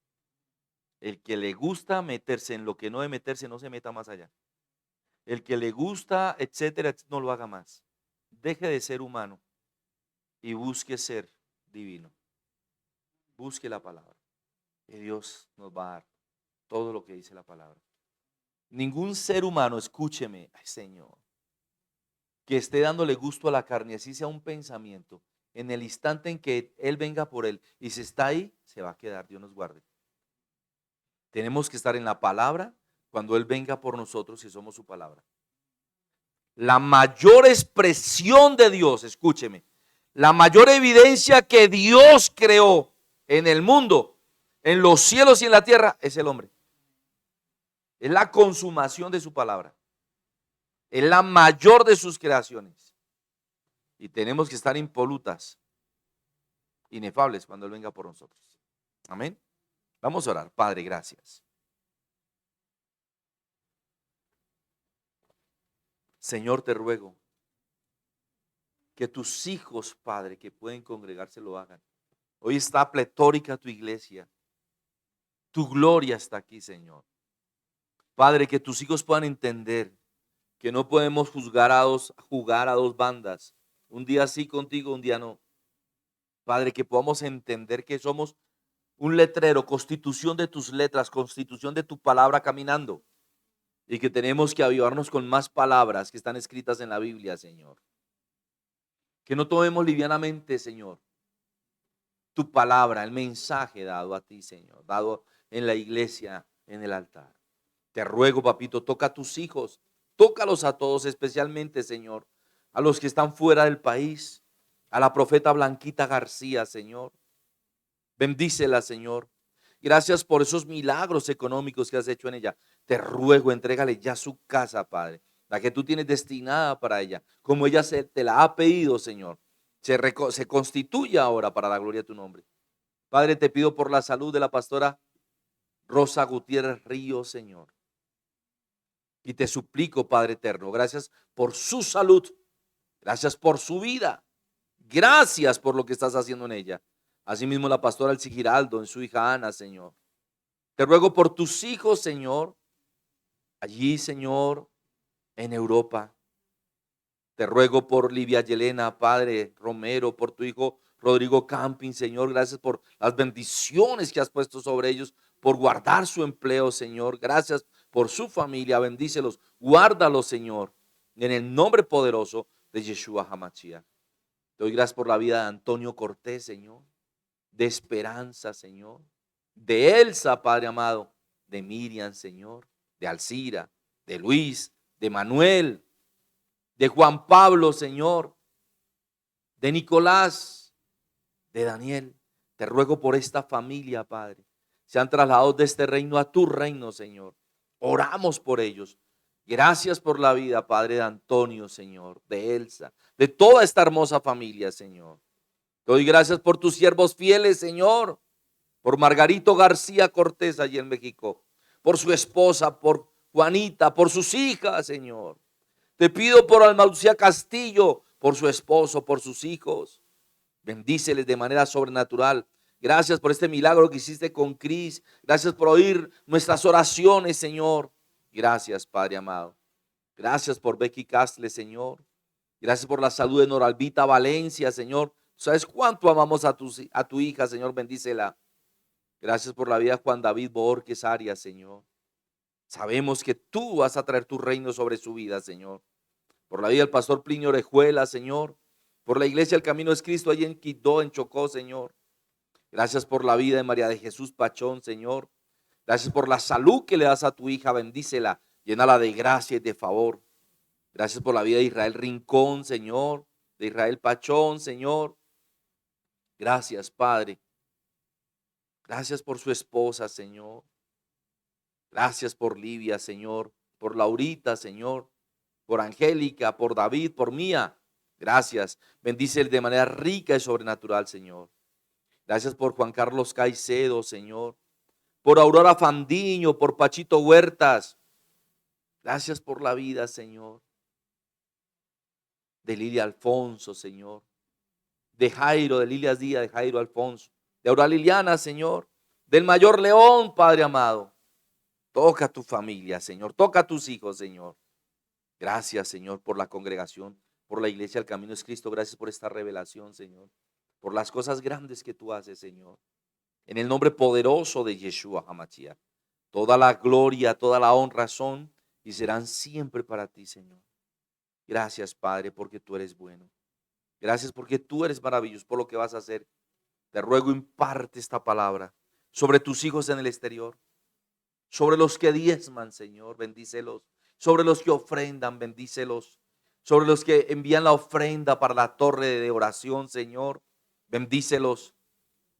El que le gusta meterse en lo que no debe meterse, no se meta más allá. El que le gusta, etcétera, no lo haga más. Deje de ser humano y busque ser divino. Busque la palabra. Y Dios nos va a dar todo lo que dice la palabra. Ningún ser humano, escúcheme, ay Señor, que esté dándole gusto a la carne, así sea un pensamiento, en el instante en que Él venga por él y si está ahí, se va a quedar, Dios nos guarde. Tenemos que estar en la palabra cuando Él venga por nosotros y somos su palabra. La mayor expresión de Dios, escúcheme, la mayor evidencia que Dios creó en el mundo, en los cielos y en la tierra, es el hombre. Es la consumación de su palabra. Es la mayor de sus creaciones. Y tenemos que estar impolutas, inefables cuando Él venga por nosotros. Amén. Vamos a orar. Padre, gracias. Señor, te ruego que tus hijos, Padre, que pueden congregarse, lo hagan. Hoy está pletórica tu iglesia. Tu gloria está aquí, Señor. Padre, que tus hijos puedan entender que no podemos jugar a dos bandas. Un día sí contigo, un día no. Padre, que podamos entender que somos un letrero, constitución de tus letras, constitución de tu palabra caminando. Y que tenemos que avivarnos con más palabras que están escritas en la Biblia, Señor. Que no tomemos livianamente, Señor, tu palabra, el mensaje dado a ti, Señor, dado en la iglesia, en el altar. Te ruego, papito, toca a tus hijos, tócalos a todos, especialmente, Señor, a los que están fuera del país, a la profeta Blanquita García, Señor. Bendícela, Señor. Gracias por esos milagros económicos que has hecho en ella. Te ruego, entrégale ya su casa, Padre, la que tú tienes destinada para ella, como ella te la ha pedido, Señor. Se constituye ahora para la gloria de tu nombre. Padre, te pido por la salud de la pastora Rosa Gutiérrez Ríos, Señor. Y te suplico, Padre eterno, gracias por su salud, gracias por su vida, gracias por lo que estás haciendo en ella. Asimismo la pastora Elsie Giraldo, en su hija Ana, Señor. Te ruego por tus hijos, Señor, allí, Señor, en Europa. Te ruego por Livia Yelena, Padre Romero, por tu hijo Rodrigo Camping, Señor. Gracias por las bendiciones que has puesto sobre ellos, por guardar su empleo, Señor. Gracias por su familia. Bendícelos, guárdalos, Señor, en el nombre poderoso de Yeshua HaMashiach. Te doy gracias por la vida de Antonio Cortés, Señor, de Esperanza, Señor, de Elsa, Padre amado, de Miriam, Señor, de Alcira, de Luis, de Manuel, de Juan Pablo, Señor, de Nicolás, de Daniel. Te ruego por esta familia, Padre. Se han trasladado de este reino a tu reino, Señor. Oramos por ellos. Gracias por la vida, Padre, de Antonio, Señor, de Elsa, de toda esta hermosa familia, Señor. Te doy gracias por tus siervos fieles, Señor, por Margarito García Cortés allí en México, por su esposa, por Juanita, por sus hijas, Señor. Te pido por Alma Lucía Castillo, por su esposo, por sus hijos. Bendíceles de manera sobrenatural Gracias por este milagro que hiciste con Cris. Gracias por oír nuestras oraciones, Señor. Gracias, Padre amado. Gracias por Becky Castle, Señor. Gracias por la salud de Noralvita Valencia, Señor. ¿Sabes cuánto amamos a tu hija, Señor? Bendícela. Gracias por la vida de Juan David Borges Arias, Señor. Sabemos que tú vas a traer tu reino sobre su vida, Señor. Por la vida del pastor Plinio Orejuela, Señor. Por la iglesia El Camino es Cristo allí en Quito, en Chocó, Señor. Gracias por la vida de María de Jesús Pachón, Señor. Gracias por la salud que le das a tu hija. Bendícela, llénala de gracia y de favor. Gracias por la vida de Israel Rincón, Señor. De Israel Pachón, Señor. Gracias, Padre. Gracias por su esposa, Señor. Gracias por Livia, Señor. Por Laurita, Señor. Por Angélica, por David, por Mía. Gracias. Bendice de manera rica y sobrenatural, Señor. Gracias por Juan Carlos Caicedo, Señor. Por Aurora Fandiño, por Pachito Huertas. Gracias por la vida, Señor. De Lilia Alfonso, Señor. De Jairo, de Lilias Díaz, de Jairo Alfonso. De Aura Liliana, Señor. Del Mayor León, Padre amado. Toca a tu familia, Señor. Toca a tus hijos, Señor. Gracias, Señor, por la congregación, por la iglesia El Camino es Cristo. Gracias por esta revelación, Señor. Por las cosas grandes que tú haces, Señor. En el nombre poderoso de Yeshua HaMashiach. Toda la gloria, toda la honra son y serán siempre para ti, Señor. Gracias, Padre, porque tú eres bueno. Gracias porque tú eres maravilloso por lo que vas a hacer. Te ruego, imparte esta palabra sobre tus hijos en el exterior, sobre los que diezman, Señor, bendícelos, sobre los que ofrendan, bendícelos, sobre los que envían la ofrenda para la torre de oración, Señor, bendícelos.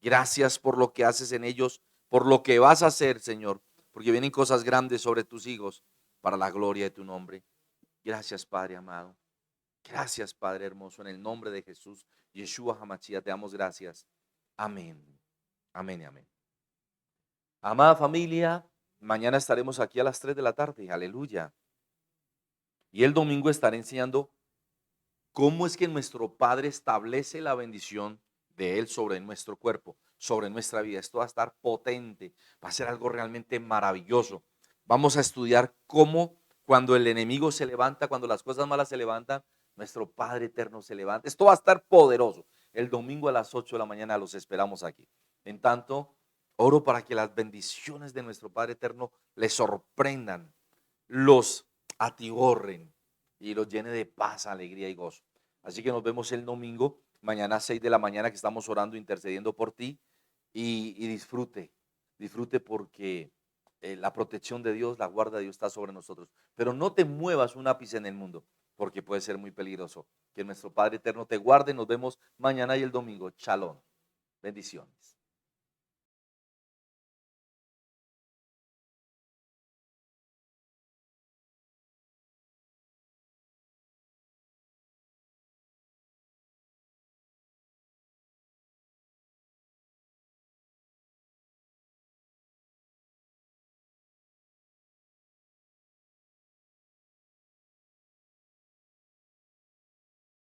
Gracias por lo que haces en ellos, por lo que vas a hacer, Señor, porque vienen cosas grandes sobre tus hijos para la gloria de tu nombre. Gracias, Padre amado. Gracias, Padre hermoso, en el nombre de Jesús, Yeshua HaMashiach, te damos gracias. Amén. Amén y amén. Amada familia, mañana estaremos aquí a las 3 de la tarde, aleluya. Y el domingo estaré enseñando cómo es que nuestro Padre establece la bendición de Él sobre nuestro cuerpo, sobre nuestra vida. Esto va a estar potente, va a ser algo realmente maravilloso. Vamos a estudiar cómo cuando el enemigo se levanta, cuando las cosas malas se levantan, nuestro Padre eterno se levanta. Esto va a estar poderoso. El domingo a las 8 de la mañana los esperamos aquí. En tanto, oro para que las bendiciones de nuestro Padre eterno les sorprendan, los atiborren y los llene de paz, alegría y gozo. Así que nos vemos el domingo, mañana a 6 de la mañana, que estamos orando, intercediendo por ti, y disfrute porque la protección de Dios, la guarda de Dios está sobre nosotros. Pero no te muevas un ápice en el mundo, porque puede ser muy peligroso. Que nuestro Padre eterno te guarde. Nos vemos mañana y el domingo. Shalom. Bendiciones.